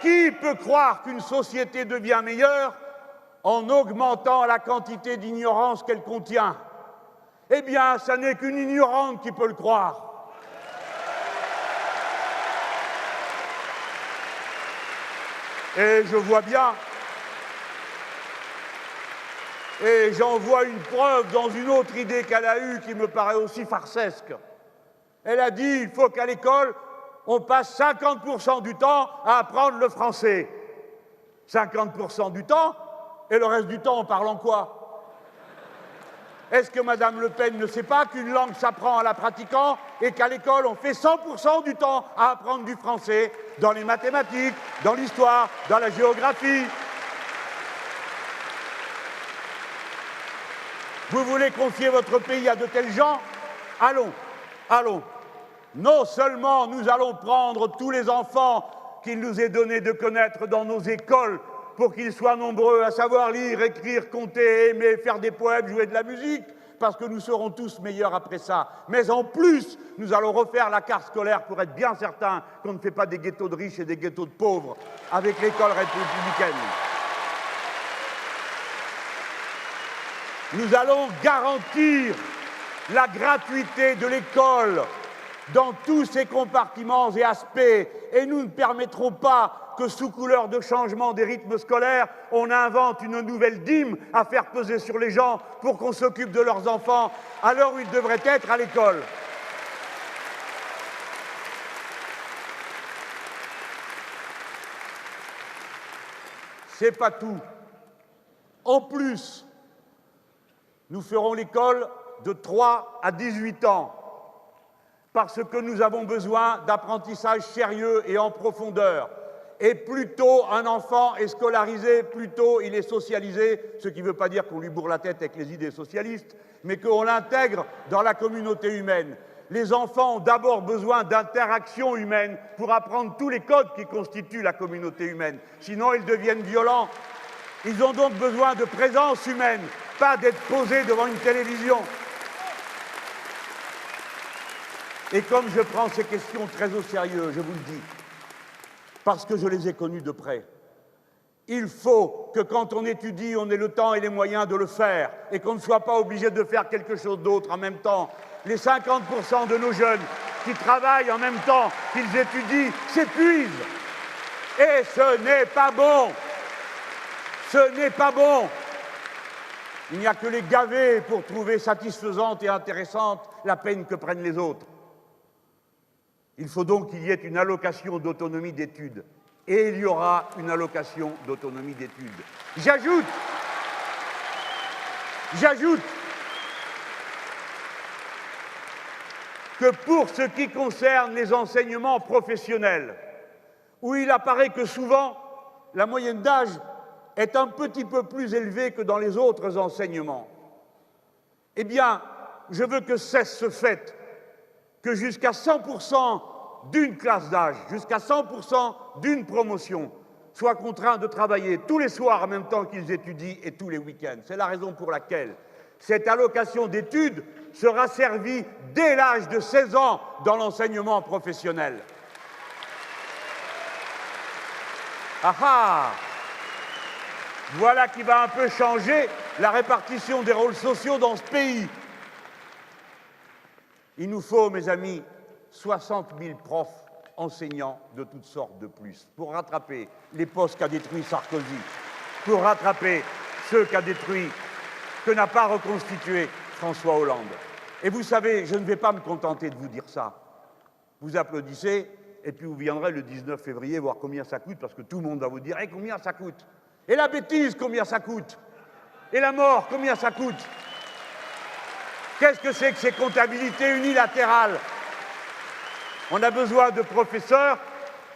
Qui peut croire qu'une société devient meilleure en augmentant la quantité d'ignorance qu'elle contient? Eh bien, ça n'est qu'une ignorante qui peut le croire. Et je vois bien, et j'en vois une preuve dans une autre idée qu'elle a eue qui me paraît aussi farcesque. Elle a dit il faut qu'à l'école, on passe 50% du temps à apprendre le français. 50% du temps, et le reste du temps, on parle en quoi? Est-ce que Mme Le Pen ne sait pas qu'une langue s'apprend en la pratiquant et qu'à l'école, on fait 100% du temps à apprendre du français, dans les mathématiques, dans l'histoire, dans la géographie? Vous voulez confier votre pays à de tels gens? Allons, allons. Non seulement nous allons prendre tous les enfants qu'il nous est donné de connaître dans nos écoles pour qu'ils soient nombreux à savoir lire, écrire, compter, aimer, faire des poèmes, jouer de la musique, parce que nous serons tous meilleurs après ça. Mais en plus, nous allons refaire la carte scolaire pour être bien certains qu'on ne fait pas des ghettos de riches et des ghettos de pauvres avec l'école républicaine. Nous allons garantir la gratuité de l'école dans tous ses compartiments et aspects, et nous ne permettrons pas que, sous couleur de changement des rythmes scolaires, on invente une nouvelle dîme à faire peser sur les gens pour qu'on s'occupe de leurs enfants à l'heure où ils devraient être à l'école. C'est pas tout. En plus, nous ferons l'école de 3 à 18 ans, parce que nous avons besoin d'apprentissage sérieux et en profondeur. Et plus tôt un enfant est scolarisé, plus tôt il est socialisé, ce qui ne veut pas dire qu'on lui bourre la tête avec les idées socialistes, mais qu'on l'intègre dans la communauté humaine. Les enfants ont d'abord besoin d'interaction humaine pour apprendre tous les codes qui constituent la communauté humaine. Sinon, ils deviennent violents. Ils ont donc besoin de présence humaine, pas d'être posés devant une télévision. Et comme je prends ces questions très au sérieux, je vous le dis, parce que je les ai connues de près, il faut que quand on étudie, on ait le temps et les moyens de le faire, et qu'on ne soit pas obligé de faire quelque chose d'autre en même temps. Les 50% de nos jeunes qui travaillent en même temps qu'ils étudient s'épuisent. Et ce n'est pas bon. Ce n'est pas bon. Il n'y a que les gavés pour trouver satisfaisante et intéressante la peine que prennent les autres. Il faut donc qu'il y ait une allocation d'autonomie d'études. et il y aura une allocation d'autonomie d'études. J'ajoute que pour ce qui concerne les enseignements professionnels, où il apparaît que souvent la moyenne d'âge est un petit peu plus élevée que dans les autres enseignements, eh bien, je veux que cesse ce fait que jusqu'à 100% d'une classe d'âge, jusqu'à 100% d'une promotion, soient contraints de travailler tous les soirs en même temps qu'ils étudient et tous les week-ends. C'est la raison pour laquelle cette allocation d'études sera servie dès l'âge de 16 ans dans l'enseignement professionnel. Ah ah! Voilà qui va un peu changer la répartition des rôles sociaux dans ce pays. Il nous faut, mes amis, 60 000 profs enseignants de toutes sortes de plus pour rattraper les postes qu'a détruit Sarkozy, pour rattraper ceux que n'a pas reconstitué François Hollande. Et vous savez, je ne vais pas me contenter de vous dire ça. Vous applaudissez, et puis vous viendrez le 19 février voir combien ça coûte, parce que tout le monde va vous dire hey, combien ça coûte. Et la bêtise, combien ça coûte. Et la mort, combien ça coûte. Qu'est-ce que c'est que ces comptabilités unilatérales? On a besoin de professeurs,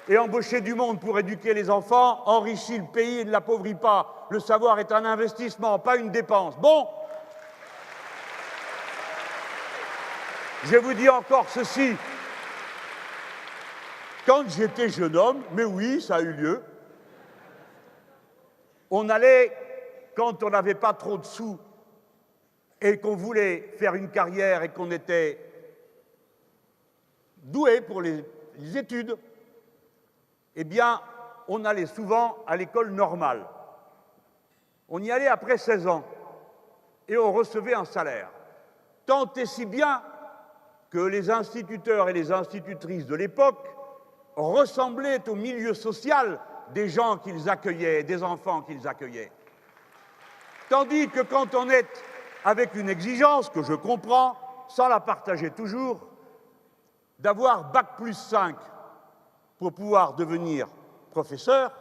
et embaucher du monde pour éduquer les enfants enrichit le pays et ne l'appauvrit pas. Le savoir est un investissement, pas une dépense. Bon, je vous dis encore ceci. Quand j'étais jeune homme, mais oui, ça a eu lieu, on allait, quand on n'avait pas trop de sous et qu'on voulait faire une carrière et qu'on était doué pour les études, eh bien, on allait souvent à l'école normale. On y allait après 16 ans et on recevait un salaire. Tant et si bien que les instituteurs et les institutrices de l'époque ressemblaient au milieu social des gens qu'ils accueillaient, des enfants qu'ils accueillaient. Tandis que quand on est avec une exigence que je comprends, sans la partager toujours, d'avoir Bac plus 5 pour pouvoir devenir professeur,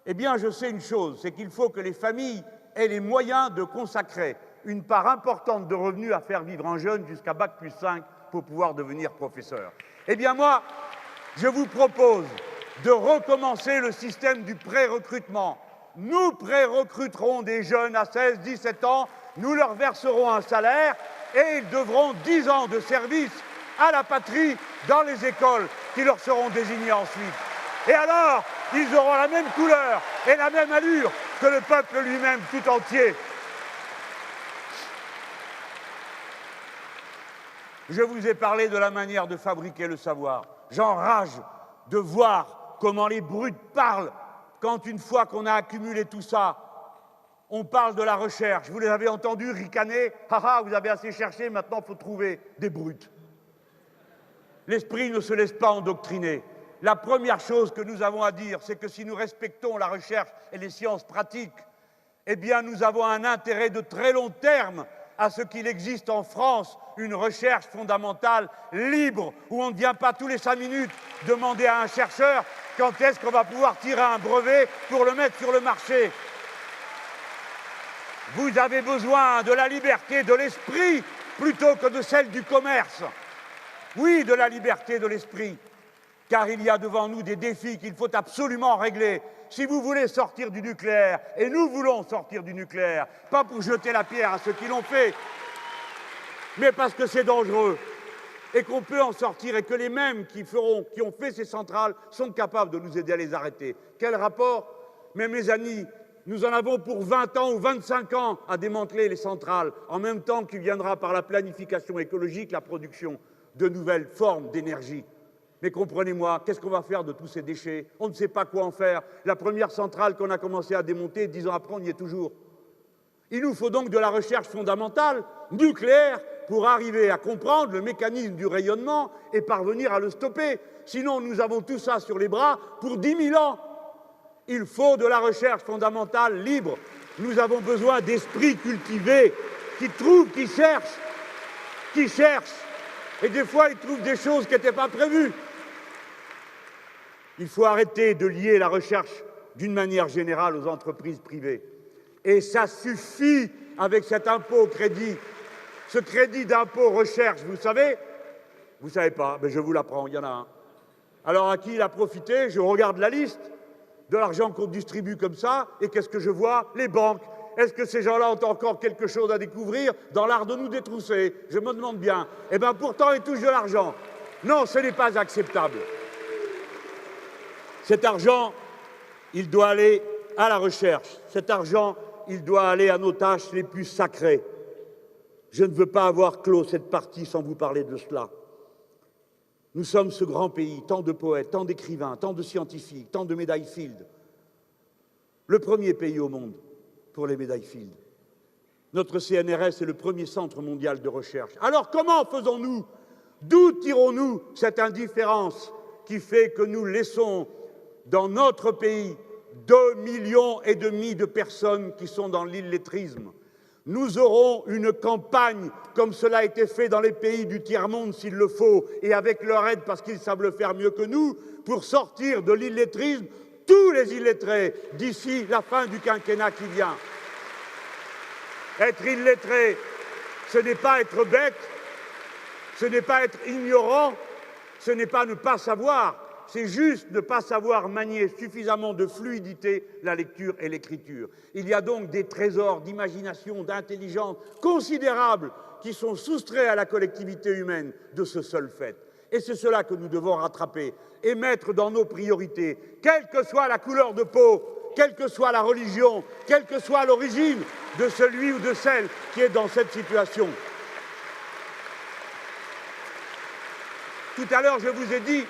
eh bien je sais une chose, c'est qu'il faut que les familles aient les moyens de consacrer une part importante de revenus à faire vivre un jeune jusqu'à Bac plus 5 pour pouvoir devenir professeur. Eh bien moi, je vous propose de recommencer le système du pré-recrutement. Nous pré-recruterons des jeunes à 16, 17 ans, nous leur verserons un salaire et ils devront 10 ans de service à la patrie dans les écoles qui leur seront désignées ensuite. Et alors, ils auront la même couleur et la même allure que le peuple lui-même tout entier. Je vous ai parlé de la manière de fabriquer le savoir. J'enrage de voir comment les brutes parlent quand, une fois qu'on a accumulé tout ça, on parle de la recherche. Vous les avez entendus ricaner. Haha, vous avez assez cherché, maintenant il faut trouver des brutes. L'esprit ne se laisse pas endoctriner. La première chose que nous avons à dire, c'est que si nous respectons la recherche et les sciences pratiques, eh bien nous avons un intérêt de très long terme à ce qu'il existe en France une recherche fondamentale libre, où on ne vient pas tous les 5 minutes demander à un chercheur quand est-ce qu'on va pouvoir tirer un brevet pour le mettre sur le marché. Vous avez besoin de la liberté de l'esprit plutôt que de celle du commerce. Oui, de la liberté de l'esprit, car il y a devant nous des défis qu'il faut absolument régler. Si vous voulez sortir du nucléaire, et nous voulons sortir du nucléaire, pas pour jeter la pierre à ceux qui l'ont fait, mais parce que c'est dangereux, et qu'on peut en sortir, et que les mêmes qui ont fait ces centrales sont capables de nous aider à les arrêter. Quel rapport? Mais mes amis, nous en avons pour 20 ans ou 25 ans à démanteler les centrales, en même temps qu'il viendra par la planification écologique la production de nouvelles formes d'énergie. Mais comprenez-moi, qu'est-ce qu'on va faire de tous ces déchets? On ne sait pas quoi en faire. La première centrale qu'on a commencé à démonter, 10 ans après, on y est toujours. Il nous faut donc de la recherche fondamentale, nucléaire, pour arriver à comprendre le mécanisme du rayonnement et parvenir à le stopper. Sinon, nous avons tout ça sur les bras pour 10 000 ans. Il faut de la recherche fondamentale libre. Nous avons besoin d'esprits cultivés qui trouvent, qui cherchent. Et des fois, ils trouvent des choses qui n'étaient pas prévues. Il faut arrêter de lier la recherche d'une manière générale aux entreprises privées. Et ça suffit avec cet impôt au crédit, ce crédit d'impôt recherche, vous savez? Vous ne savez pas, mais je vous l'apprends, il y en a un. Alors à qui il a profité? Je regarde la liste de l'argent qu'on distribue comme ça, et qu'est-ce que je vois? Les banques. Est-ce que ces gens-là ont encore quelque chose à découvrir dans l'art de nous détrousser? Je me demande bien. Eh bien pourtant, ils touchent de l'argent. Non, ce n'est pas acceptable. Cet argent, il doit aller à la recherche. Cet argent, il doit aller à nos tâches les plus sacrées. Je ne veux pas avoir clos cette partie sans vous parler de cela. Nous sommes ce grand pays, tant de poètes, tant d'écrivains, tant de scientifiques, tant de médailles Field. Le premier pays au monde pour les médailles Field. Notre CNRS est le premier centre mondial de recherche. Alors comment faisons-nous? D'où tirons-nous cette indifférence qui fait que nous laissons dans notre pays 2,5 millions de personnes qui sont dans l'illettrisme? Nous aurons une campagne, comme cela a été fait dans les pays du tiers-monde s'il le faut, et avec leur aide parce qu'ils savent le faire mieux que nous, pour sortir de l'illettrisme tous les illettrés d'ici la fin du quinquennat qui vient. Être illettré, ce n'est pas être bête, ce n'est pas être ignorant, ce n'est pas ne pas savoir, c'est juste ne pas savoir manier suffisamment de fluidité la lecture et l'écriture. Il y a donc des trésors d'imagination, d'intelligence considérables qui sont soustraits à la collectivité humaine de ce seul fait. Et c'est cela que nous devons rattraper et mettre dans nos priorités, quelle que soit la couleur de peau, quelle que soit la religion, quelle que soit l'origine de celui ou de celle qui est dans cette situation. Tout à l'heure, je vous ai dit,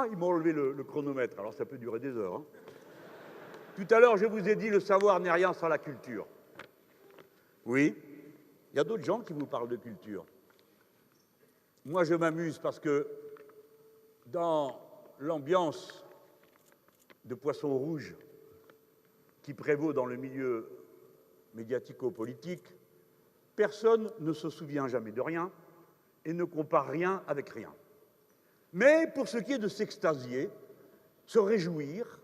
ils m'ont enlevé le chronomètre, alors ça peut durer des heures. Hein. Tout à l'heure, je vous ai dit, le savoir n'est rien sans la culture. Oui, il y a d'autres gens qui vous parlent de culture. Moi, je m'amuse parce que dans l'ambiance de poisson rouge qui prévaut dans le milieu médiatico-politique, personne ne se souvient jamais de rien et ne compare rien avec rien. Mais pour ce qui est de s'extasier, se réjouir,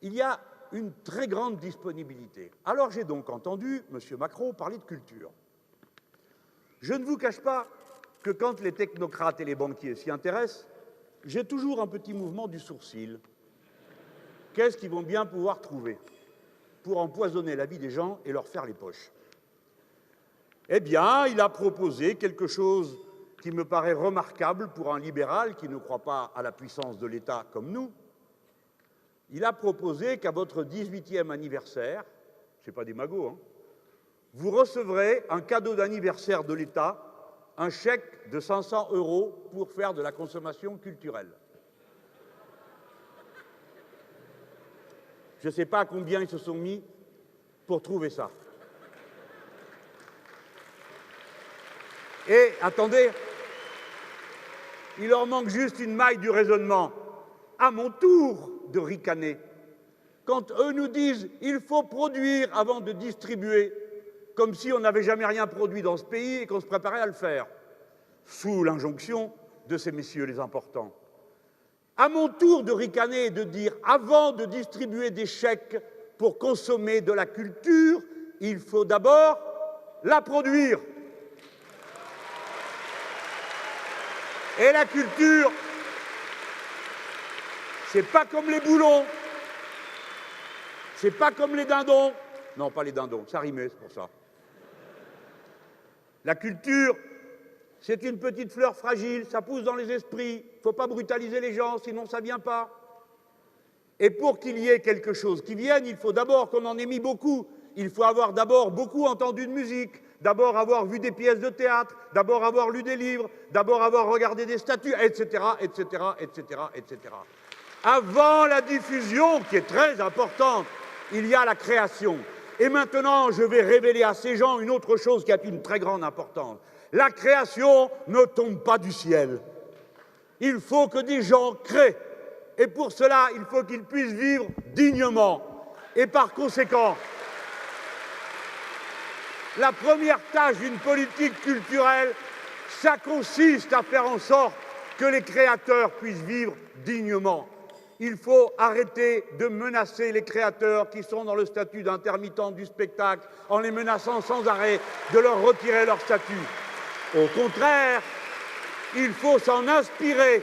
il y a une très grande disponibilité. Alors j'ai donc entendu M. Macron parler de culture. Je ne vous cache pas que quand les technocrates et les banquiers s'y intéressent, j'ai toujours un petit mouvement du sourcil. Qu'est-ce qu'ils vont bien pouvoir trouver pour empoisonner la vie des gens et leur faire les poches? Eh bien, il a proposé quelque chose qui me paraît remarquable pour un libéral qui ne croit pas à la puissance de l'État comme nous. Il a proposé qu'à votre 18e anniversaire, ce n'est pas des magots, hein, vous recevrez un cadeau d'anniversaire de l'État, un chèque de 500 € pour faire de la consommation culturelle. Je ne sais pas à combien ils se sont mis pour trouver ça. Et attendez, il leur manque juste une maille du raisonnement. À mon tour de ricaner, quand eux nous disent « il faut produire avant de distribuer », comme si on n'avait jamais rien produit dans ce pays et qu'on se préparait à le faire, sous l'injonction de ces messieurs les importants. À mon tour de ricaner et de dire « avant de distribuer des chèques pour consommer de la culture, il faut d'abord la produire ». Et la culture, c'est pas comme les boulons, c'est pas comme les dindons. Non, pas les dindons, ça rimait, c'est pour ça. La culture, c'est une petite fleur fragile, ça pousse dans les esprits, il ne faut pas brutaliser les gens, sinon ça ne vient pas. Et pour qu'il y ait quelque chose qui vienne, il faut d'abord qu'on en ait mis beaucoup. Il faut avoir d'abord beaucoup entendu de musique, d'abord avoir vu des pièces de théâtre, d'abord avoir lu des livres, d'abord avoir regardé des statues, etc., etc., etc., etc. Avant la diffusion, qui est très importante, il y a la création. Et maintenant, je vais révéler à ces gens une autre chose qui a une très grande importance. La création ne tombe pas du ciel. Il faut que des gens créent. Et pour cela, il faut qu'ils puissent vivre dignement. Et par conséquent, la première tâche d'une politique culturelle, ça consiste à faire en sorte que les créateurs puissent vivre dignement. Il faut arrêter de menacer les créateurs qui sont dans le statut d'intermittent du spectacle en les menaçant sans arrêt de leur retirer leur statut. Au contraire, il faut s'en inspirer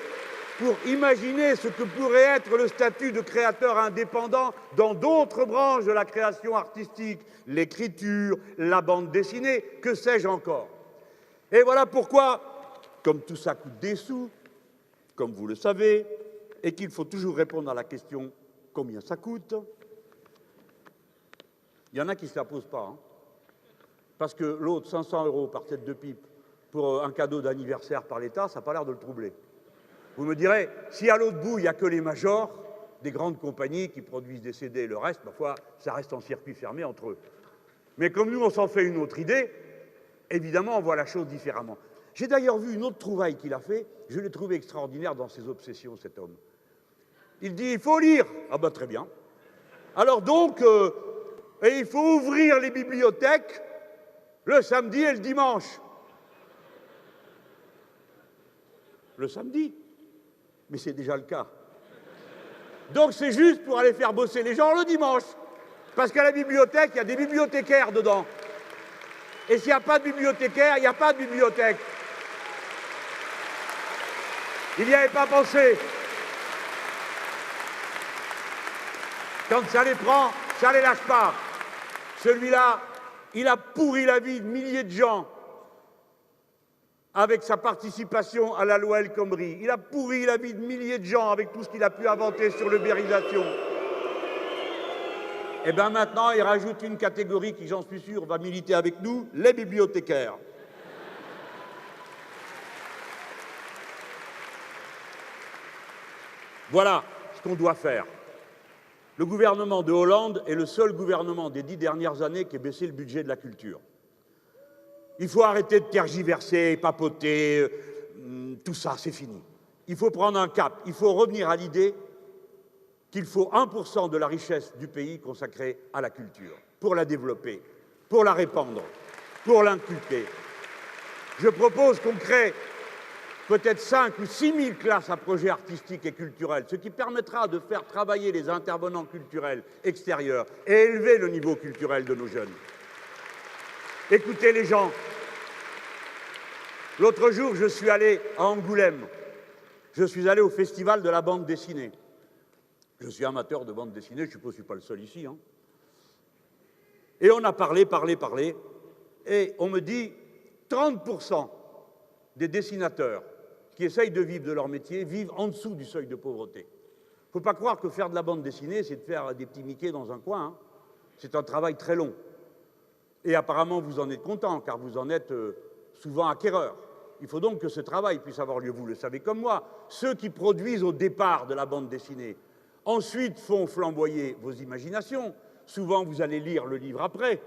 pour imaginer ce que pourrait être le statut de créateur indépendant dans d'autres branches de la création artistique, l'écriture, la bande dessinée, que sais-je encore. Et voilà pourquoi, comme tout ça coûte des sous, comme vous le savez, et qu'il faut toujours répondre à la question « combien ça coûte ?», il y en a qui ne se la posent pas, hein, parce que l'autre, 500 € par tête de pipe pour un cadeau d'anniversaire par l'État, ça n'a pas l'air de le troubler. Vous me direz, si à l'autre bout, il n'y a que les majors, des grandes compagnies qui produisent des CD et le reste, parfois, ça reste en circuit fermé entre eux. Mais comme nous, on s'en fait une autre idée, évidemment, on voit la chose différemment. J'ai d'ailleurs vu une autre trouvaille qu'il a fait, je l'ai trouvé extraordinaire dans ses obsessions, cet homme. Il dit, il faut lire. Ah ben très bien. Alors donc, il faut ouvrir les bibliothèques le samedi et le dimanche. Le samedi. Mais c'est déjà le cas. Donc c'est juste pour aller faire bosser les gens le dimanche. Parce qu'à la bibliothèque, il y a des bibliothécaires dedans. Et s'il n'y a pas de bibliothécaire, il n'y a pas de bibliothèque. Il n'y avait pas pensé. Quand ça les prend, ça les lâche pas. Celui-là, il a pourri la vie de milliers de gens avec sa participation à la loi El Khomri. Il a pourri la vie de milliers de gens avec tout ce qu'il a pu inventer sur l'ubérisation. Et bien maintenant, il rajoute une catégorie qui, j'en suis sûr, va militer avec nous, les bibliothécaires. Voilà ce qu'on doit faire. Le gouvernement de Hollande est le seul gouvernement des 10 dernières années qui ait baissé le budget de la culture. Il faut arrêter de tergiverser, papoter, tout ça, c'est fini. Il faut prendre un cap, il faut revenir à l'idée qu'il faut 1% de la richesse du pays consacrée à la culture, pour la développer, pour la répandre, pour l'inculquer. Je propose qu'on crée peut-être 5 ou 6 000 classes à projets artistiques et culturels, ce qui permettra de faire travailler les intervenants culturels extérieurs et élever le niveau culturel de nos jeunes. Écoutez les gens. L'autre jour, je suis allé à Angoulême. Je suis allé au festival de la bande dessinée. Je suis amateur de bande dessinée, je suppose que je ne suis pas le seul ici. Hein. Et on a parlé, et on me dit 30% des dessinateurs qui essayent de vivre de leur métier vivent en dessous du seuil de pauvreté. Il ne faut pas croire que faire de la bande dessinée, c'est de faire des petits Mickey dans un coin. Hein. C'est un travail très long. Et apparemment, vous en êtes content, car vous en êtes souvent acquéreur. Il faut donc que ce travail puisse avoir lieu. Vous le savez comme moi. Ceux qui produisent au départ de la bande dessinée, ensuite font flamboyer vos imaginations. Souvent, vous allez lire le livre après.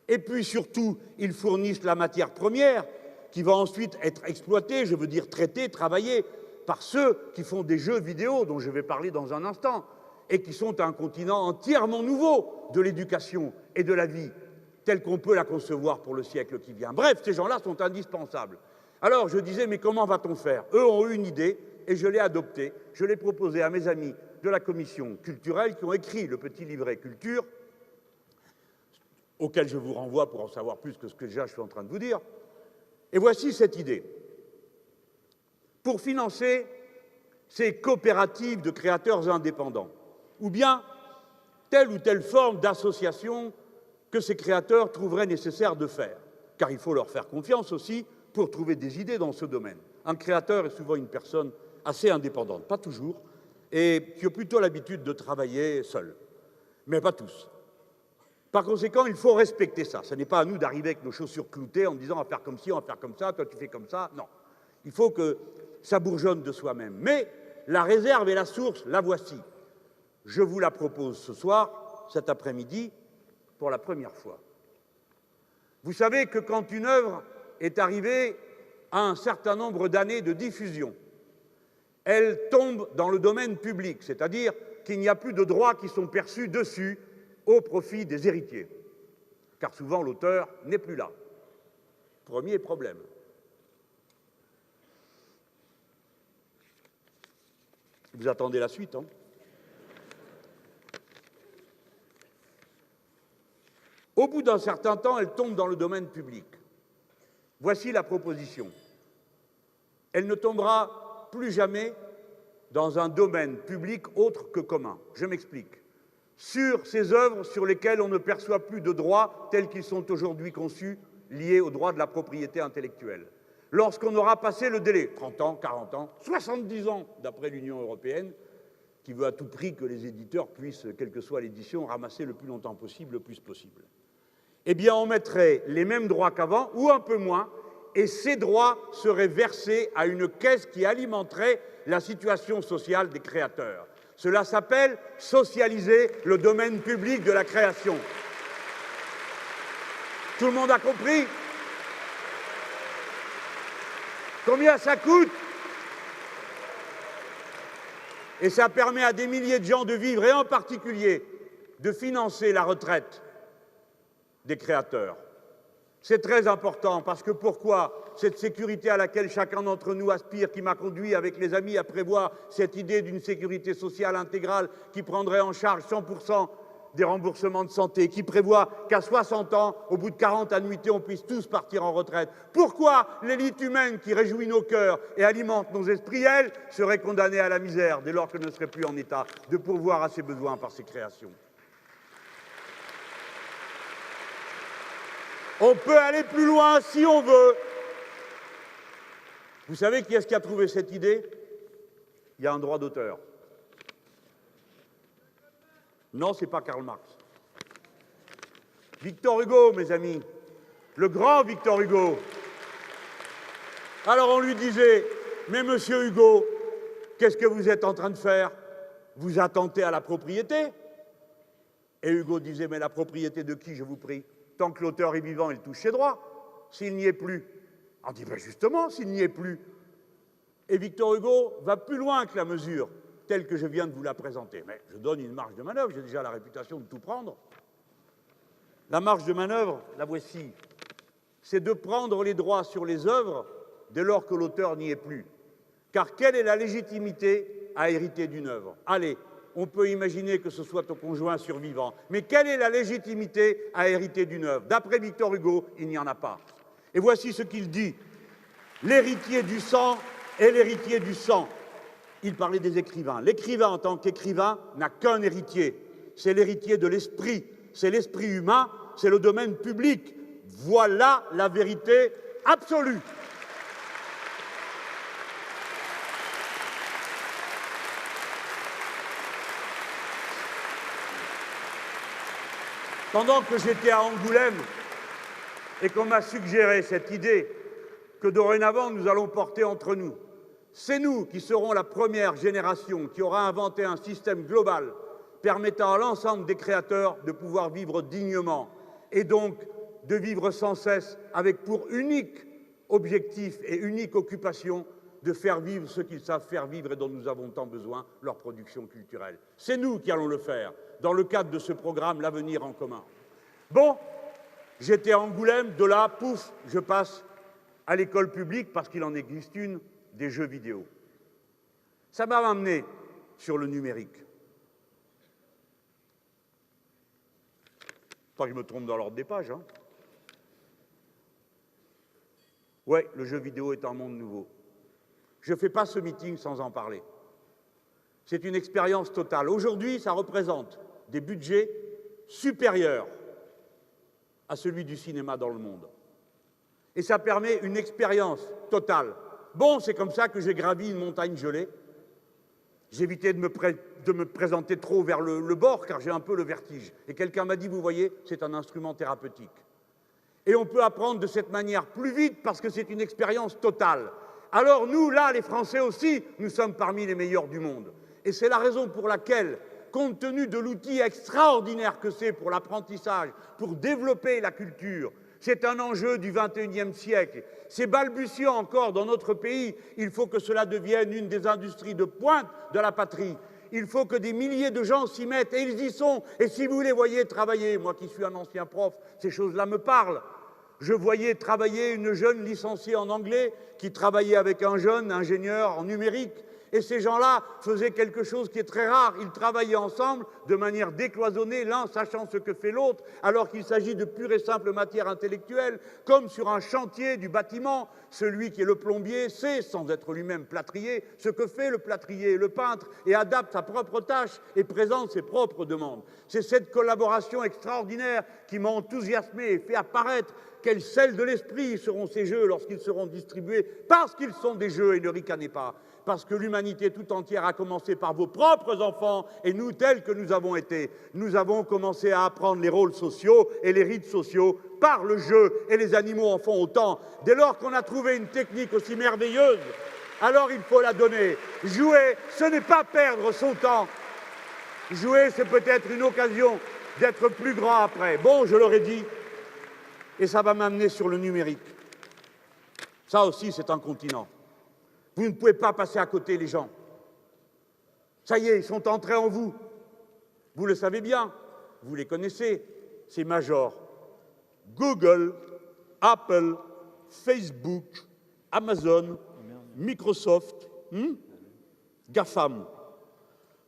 Et puis, surtout, ils fournissent la matière première qui va ensuite être exploitée, je veux dire traitée, travaillée, par ceux qui font des jeux vidéo, dont je vais parler dans un instant, et qui sont un continent entièrement nouveau de l'éducation et de la vie, telle qu'on peut la concevoir pour le siècle qui vient. Bref, ces gens-là sont indispensables. Alors, je disais, mais comment va-t-on faire? Eux ont eu une idée, et je l'ai adoptée. Je l'ai proposée à mes amis de la commission culturelle qui ont écrit le petit livret culture, auquel je vous renvoie pour en savoir plus que ce que déjà je suis en train de vous dire. Et voici cette idée. Pour financer ces coopératives de créateurs indépendants, ou bien telle ou telle forme d'association que ces créateurs trouveraient nécessaire de faire, car il faut leur faire confiance aussi pour trouver des idées dans ce domaine. Un créateur est souvent une personne assez indépendante, pas toujours, et qui a plutôt l'habitude de travailler seul, mais pas tous. Par conséquent, il faut respecter ça. Ce n'est pas à nous d'arriver avec nos chaussures cloutées en disant on va faire comme ci, on va faire comme ça, toi tu fais comme ça. Non. Il faut que ça bourgeonne de soi-même. Mais la réserve et la source, la voici. Je vous la propose ce soir, cet après-midi, pour la première fois. Vous savez que quand une œuvre est arrivée à un certain nombre d'années de diffusion, elle tombe dans le domaine public, c'est-à-dire qu'il n'y a plus de droits qui sont perçus dessus au profit des héritiers, car souvent l'auteur n'est plus là. Premier problème. Vous attendez la suite, hein? Au bout d'un certain temps, elle tombe dans le domaine public. Voici la proposition. Elle ne tombera plus jamais dans un domaine public autre que commun. Je m'explique. Sur ces œuvres sur lesquelles on ne perçoit plus de droits tels qu'ils sont aujourd'hui conçus, liés au droit de la propriété intellectuelle. Lorsqu'on aura passé le délai, 30 ans, 40 ans, 70 ans, d'après l'Union européenne, qui veut à tout prix que les éditeurs puissent, quelle que soit l'édition, ramasser le plus longtemps possible, le plus possible. Eh bien, on mettrait les mêmes droits qu'avant, ou un peu moins, et ces droits seraient versés à une caisse qui alimenterait la situation sociale des créateurs. Cela s'appelle socialiser le domaine public de la création. Tout le monde a compris? Combien ça coûte? Et ça permet à des milliers de gens de vivre, et en particulier de financer la retraite des créateurs. C'est très important parce que pourquoi cette sécurité à laquelle chacun d'entre nous aspire, qui m'a conduit avec les amis à prévoir cette idée d'une sécurité sociale intégrale qui prendrait en charge 100% des remboursements de santé, qui prévoit qu'à 60 ans, au bout de 40 annuités, on puisse tous partir en retraite. Pourquoi l'élite humaine qui réjouit nos cœurs et alimente nos esprits, elle, serait condamnée à la misère dès lors qu'elle ne serait plus en état de pourvoir à ses besoins par ses créations? On peut aller plus loin si on veut. Vous savez qui est-ce qui a trouvé cette idée? Il y a un droit d'auteur. Non, ce n'est pas Karl Marx. Victor Hugo, mes amis, le grand Victor Hugo. Alors on lui disait, mais monsieur Hugo, qu'est-ce que vous êtes en train de faire? Vous attentez à la propriété? Et Hugo disait, mais la propriété de qui, je vous prie? Tant que l'auteur est vivant, il touche ses droits. S'il n'y est plus, on dit, ben justement, s'il n'y est plus. Et Victor Hugo va plus loin que la mesure telle que je viens de vous la présenter. Mais je donne une marge de manœuvre, j'ai déjà la réputation de tout prendre. La marge de manœuvre, la voici. C'est de prendre les droits sur les œuvres dès lors que l'auteur n'y est plus. Car quelle est la légitimité à hériter d'une œuvre? Allez, on peut imaginer que ce soit au conjoint survivant. Mais quelle est la légitimité à hériter d'une œuvre? D'après Victor Hugo, il n'y en a pas. Et voici ce qu'il dit. L'héritier du sang est l'héritier du sang. Il parlait des écrivains. L'écrivain, en tant qu'écrivain, n'a qu'un héritier. C'est l'héritier de l'esprit. C'est l'esprit humain. C'est le domaine public. Voilà la vérité absolue. Pendant que j'étais à Angoulême et qu'on m'a suggéré cette idée que dorénavant nous allons porter entre nous, c'est nous qui serons la première génération qui aura inventé un système global permettant à l'ensemble des créateurs de pouvoir vivre dignement et donc de vivre sans cesse avec pour unique objectif et unique occupation de faire vivre ce qu'ils savent faire vivre et dont nous avons tant besoin, leur production culturelle. C'est nous qui allons le faire dans le cadre de ce programme L'Avenir en commun. Bon, j'étais à Angoulême, de là, pouf, je passe à l'école publique, parce qu'il en existe une, des jeux vidéo. Ça m'a amené sur le numérique. Pas que je me trompe dans l'ordre des pages, hein. Ouais, le jeu vidéo est un monde nouveau. Je ne fais pas ce meeting sans en parler. C'est une expérience totale. Aujourd'hui, ça représente des budgets supérieurs à celui du cinéma dans le monde. Et ça permet une expérience totale. Bon, c'est comme ça que j'ai gravi une montagne gelée. J'ai évité de me présenter trop vers le bord, car j'ai un peu le vertige. Et quelqu'un m'a dit, vous voyez, c'est un instrument thérapeutique. Et on peut apprendre de cette manière plus vite, parce que c'est une expérience totale. Alors nous, là, les Français aussi, nous sommes parmi les meilleurs du monde. Et c'est la raison pour laquelle, compte tenu de l'outil extraordinaire que c'est pour l'apprentissage, pour développer la culture, c'est un enjeu du XXIe siècle. C'est balbutiant encore dans notre pays. Il faut que cela devienne une des industries de pointe de la patrie. Il faut que des milliers de gens s'y mettent, et ils y sont. Et si vous les voyez travailler, moi qui suis un ancien prof, ces choses-là me parlent. Je voyais travailler une jeune licenciée en anglais qui travaillait avec un jeune ingénieur en numérique Et ces gens-là faisaient quelque chose qui est très rare. Ils travaillaient ensemble de manière décloisonnée, l'un sachant ce que fait l'autre, alors qu'il s'agit de pure et simple matière intellectuelle, comme sur un chantier du bâtiment. Celui qui est le plombier sait, sans être lui-même plâtrier, ce que fait le plâtrier, le peintre, et adapte sa propre tâche et présente ses propres demandes. C'est cette collaboration extraordinaire qui m'a enthousiasmé et fait apparaître quel sel de l'esprit seront ces jeux lorsqu'ils seront distribués, parce qu'ils sont des jeux, et ne ricanez pas, parce que l'humanité tout entière a commencé par vos propres enfants, et nous, tels que nous avons été, nous avons commencé à apprendre les rôles sociaux et les rites sociaux par le jeu, et les animaux en font autant. Dès lors qu'on a trouvé une technique aussi merveilleuse, alors il faut la donner. Jouer, ce n'est pas perdre son temps. Jouer, c'est peut-être une occasion d'être plus grand après. Bon, je l'aurais dit, et ça va m'amener sur le numérique. Ça aussi, c'est un continent. Vous ne pouvez pas passer à côté, les gens. Ça y est, ils sont entrés en vous. Vous le savez bien, vous les connaissez, ces majors. Google, Apple, Facebook, Amazon, Microsoft, GAFAM.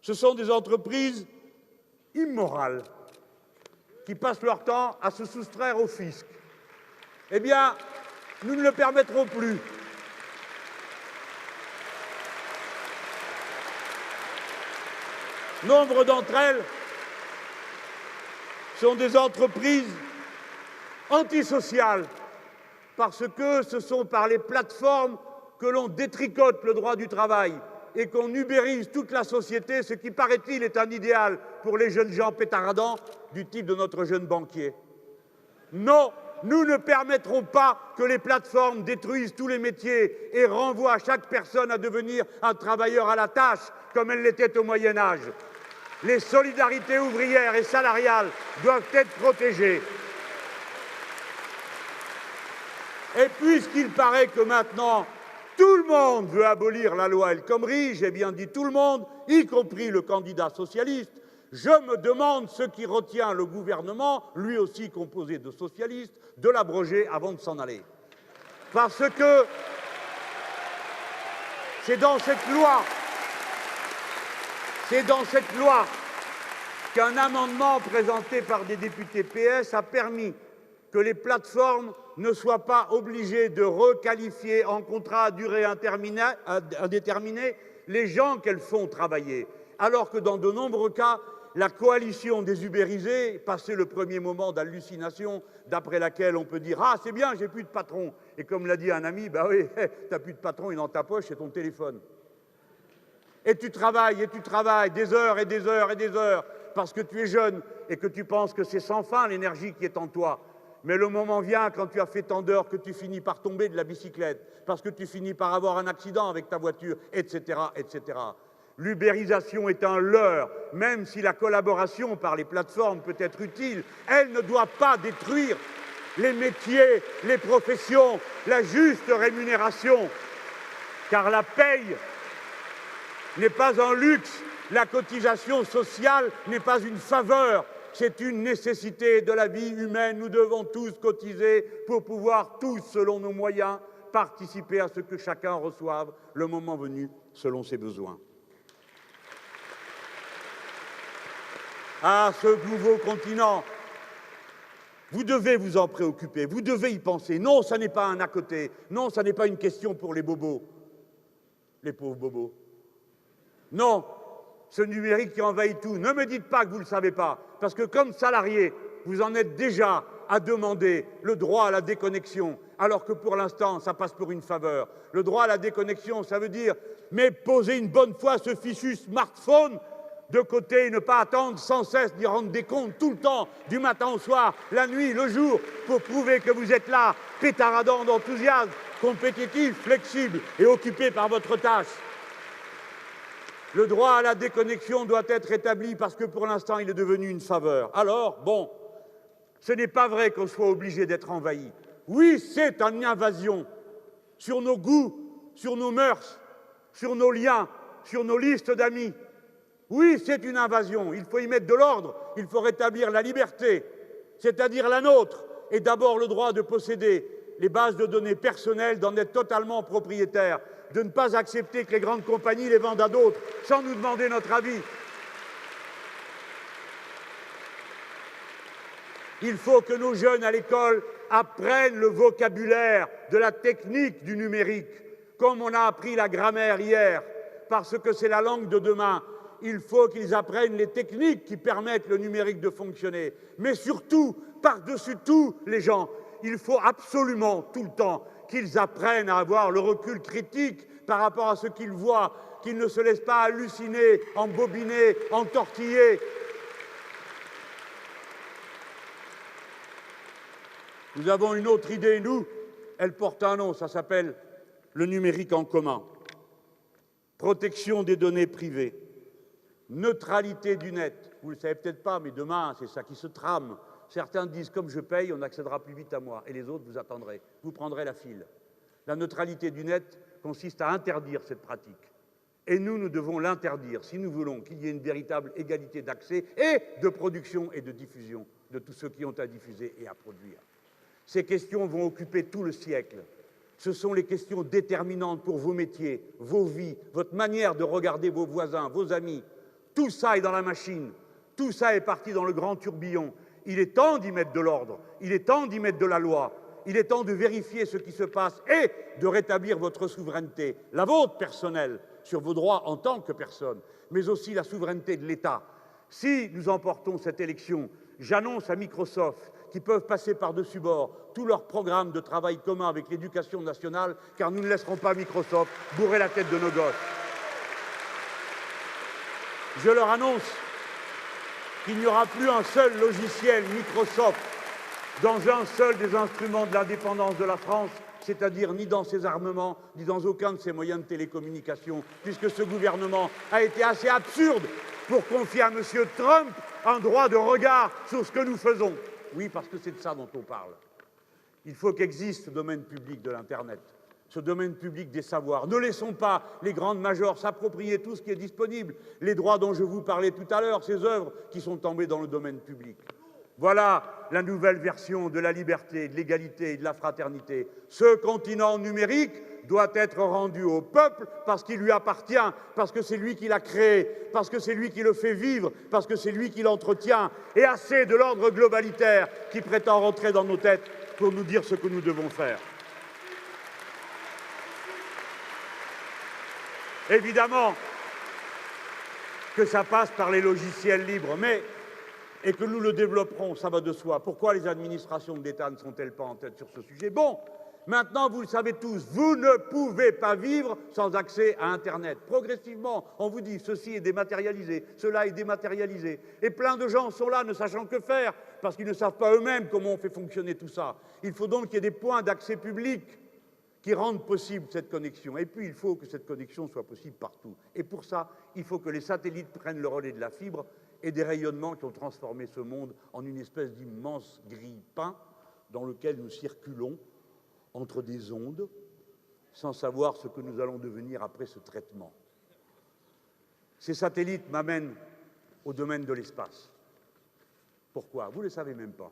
Ce sont des entreprises immorales qui passent leur temps à se soustraire au fisc. Eh bien, nous ne le permettrons plus. Nombre d'entre elles sont des entreprises antisociales, parce que ce sont par les plateformes que l'on détricote le droit du travail et qu'on ubérise toute la société, ce qui, paraît-il, est un idéal pour les jeunes gens pétaradants du type de notre jeune banquier. Non, nous ne permettrons pas que les plateformes détruisent tous les métiers et renvoient chaque personne à devenir un travailleur à la tâche, comme elle l'était au Moyen Âge. Les solidarités ouvrières et salariales doivent être protégées. Et puisqu'il paraît que maintenant, tout le monde veut abolir la loi El Khomri, j'ai bien dit tout le monde, y compris le candidat socialiste, je me demande ce qui retient le gouvernement, lui aussi composé de socialistes, de l'abroger avant de s'en aller. Parce que c'est dans cette loi qu'un amendement présenté par des députés PS a permis que les plateformes ne soient pas obligées de requalifier en contrat à durée indéterminée les gens qu'elles font travailler, alors que dans de nombreux cas, la coalition des ubérisés, passé le premier moment d'hallucination, d'après laquelle on peut dire « Ah, c'est bien, j'ai plus de patron ». Et comme l'a dit un ami, « Bah oui, t'as plus de patron, il est dans ta poche, c'est ton téléphone ». Et tu travailles, des heures et des heures et des heures, parce que tu es jeune et que tu penses que c'est sans fin l'énergie qui est en toi. Mais le moment vient, quand tu as fait tant d'heures, que tu finis par tomber de la bicyclette, parce que tu finis par avoir un accident avec ta voiture, etc., etc. L'ubérisation est un leurre, même si la collaboration par les plateformes peut être utile, elle ne doit pas détruire les métiers, les professions, la juste rémunération, car la paye n'est pas un luxe, la cotisation sociale n'est pas une faveur, c'est une nécessité de la vie humaine. Nous devons tous cotiser pour pouvoir tous, selon nos moyens, participer à ce que chacun reçoive, le moment venu, selon ses besoins. Ah, ce nouveau continent, vous devez vous en préoccuper, vous devez y penser. Non, ça n'est pas un à côté, non, ça n'est pas une question pour les bobos, les pauvres bobos. Non, ce numérique qui envahit tout, ne me dites pas que vous ne le savez pas, parce que comme salarié, vous en êtes déjà à demander le droit à la déconnexion, alors que pour l'instant, ça passe pour une faveur. Le droit à la déconnexion, ça veut dire, mais poser une bonne fois ce fichu smartphone de côté et ne pas attendre sans cesse d'y rendre des comptes tout le temps, du matin au soir, la nuit, le jour, pour prouver que vous êtes là, pétaradant d'enthousiasme, compétitif, flexible et occupé par votre tâche. Le droit à la déconnexion doit être établi parce que pour l'instant, il est devenu une faveur. Alors, bon, ce n'est pas vrai qu'on soit obligé d'être envahi. Oui, c'est une invasion sur nos goûts, sur nos mœurs, sur nos liens, sur nos listes d'amis. Oui, c'est une invasion. Il faut y mettre de l'ordre. Il faut rétablir la liberté, c'est-à-dire la nôtre, et d'abord le droit de posséder les bases de données personnelles, d'en être totalement propriétaires, de ne pas accepter que les grandes compagnies les vendent à d'autres sans nous demander notre avis. Il faut que nos jeunes à l'école apprennent le vocabulaire de la technique du numérique, comme on a appris la grammaire hier, parce que c'est la langue de demain. Il faut qu'ils apprennent les techniques qui permettent le numérique de fonctionner. Mais surtout, par-dessus tout, les gens, il faut absolument tout le temps qu'ils apprennent à avoir le recul critique par rapport à ce qu'ils voient, qu'ils ne se laissent pas halluciner, embobiner, entortiller. Nous avons une autre idée, nous, elle porte un nom, ça s'appelle le numérique en commun. Protection des données privées, neutralité du net. Vous ne le savez peut-être pas, mais demain, c'est ça qui se trame. Certains disent, comme je paye, on accédera plus vite à moi, et les autres, vous attendrez, vous prendrez la file. La neutralité du net consiste à interdire cette pratique. Et nous, nous devons l'interdire si nous voulons qu'il y ait une véritable égalité d'accès et de production et de diffusion de tous ceux qui ont à diffuser et à produire. Ces questions vont occuper tout le siècle. Ce sont les questions déterminantes pour vos métiers, vos vies, votre manière de regarder vos voisins, vos amis. Tout ça est dans la machine, tout ça est parti dans le grand tourbillon. Il est temps d'y mettre de l'ordre, il est temps d'y mettre de la loi, il est temps de vérifier ce qui se passe et de rétablir votre souveraineté, la vôtre personnelle, sur vos droits en tant que personne, mais aussi la souveraineté de l'État. Si nous emportons cette élection, j'annonce à Microsoft qu'ils peuvent passer par-dessus bord tous leurs programmes de travail commun avec l'éducation nationale, car nous ne laisserons pas Microsoft bourrer la tête de nos gosses. Je leur annonce qu'il n'y aura plus un seul logiciel Microsoft dans un seul des instruments de l'indépendance de la France, c'est-à-dire ni dans ses armements, ni dans aucun de ses moyens de télécommunication, puisque ce gouvernement a été assez absurde pour confier à M. Trump un droit de regard sur ce que nous faisons. Oui, parce que c'est de ça dont on parle. Il faut qu'existe ce domaine public de l'Internet, ce domaine public des savoirs. Ne laissons pas les grandes majors s'approprier tout ce qui est disponible, les droits dont je vous parlais tout à l'heure, ces œuvres qui sont tombées dans le domaine public. Voilà la nouvelle version de la liberté, de l'égalité et de la fraternité. Ce continent numérique doit être rendu au peuple parce qu'il lui appartient, parce que c'est lui qui l'a créé, parce que c'est lui qui le fait vivre, parce que c'est lui qui l'entretient, et assez de l'ordre globalitaire qui prétend rentrer dans nos têtes pour nous dire ce que nous devons faire. Évidemment que ça passe par les logiciels libres, et que nous le développerons, ça va de soi. Pourquoi les administrations de l'État ne sont-elles pas en tête sur ce sujet? Bon, maintenant, vous le savez tous, vous ne pouvez pas vivre sans accès à Internet. Progressivement, on vous dit ceci est dématérialisé, cela est dématérialisé. Et plein de gens sont là ne sachant que faire, parce qu'ils ne savent pas eux-mêmes comment on fait fonctionner tout ça. Il faut donc qu'il y ait des points d'accès public qui rendent possible cette connexion. Et puis, il faut que cette connexion soit possible partout. Et pour ça, il faut que les satellites prennent le relais de la fibre et des rayonnements qui ont transformé ce monde en une espèce d'immense grille-pain dans lequel nous circulons entre des ondes sans savoir ce que nous allons devenir après ce traitement. Ces satellites m'amènent au domaine de l'espace. Pourquoi? Vous ne le savez même pas.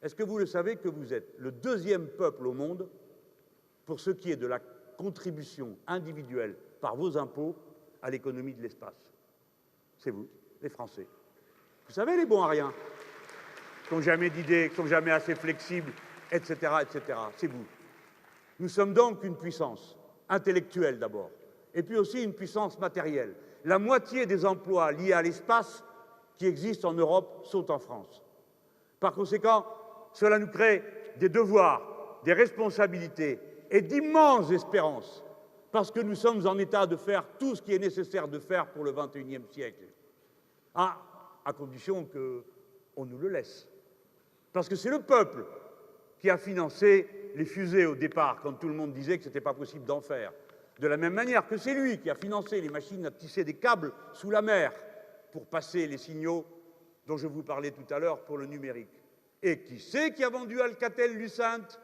Est-ce que vous le savez que vous êtes le deuxième peuple au monde pour ce qui est de la contribution individuelle par vos impôts à l'économie de l'espace? C'est vous, les Français. Vous savez, les bons à rien, qui n'ont jamais d'idées, qui ne sont jamais assez flexibles, etc., etc. C'est vous. Nous sommes donc une puissance intellectuelle d'abord, et puis aussi une puissance matérielle. La moitié des emplois liés à l'espace qui existent en Europe sont en France. Par conséquent, cela nous crée des devoirs, des responsabilités et d'immenses espérances, parce que nous sommes en état de faire tout ce qui est nécessaire de faire pour le XXIe siècle. À condition qu'on nous le laisse. Parce que c'est le peuple qui a financé les fusées au départ, quand tout le monde disait que ce n'était pas possible d'en faire. De la même manière que c'est lui qui a financé les machines à tisser des câbles sous la mer pour passer les signaux dont je vous parlais tout à l'heure pour le numérique. Et qui c'est qui a vendu Alcatel-Lucent,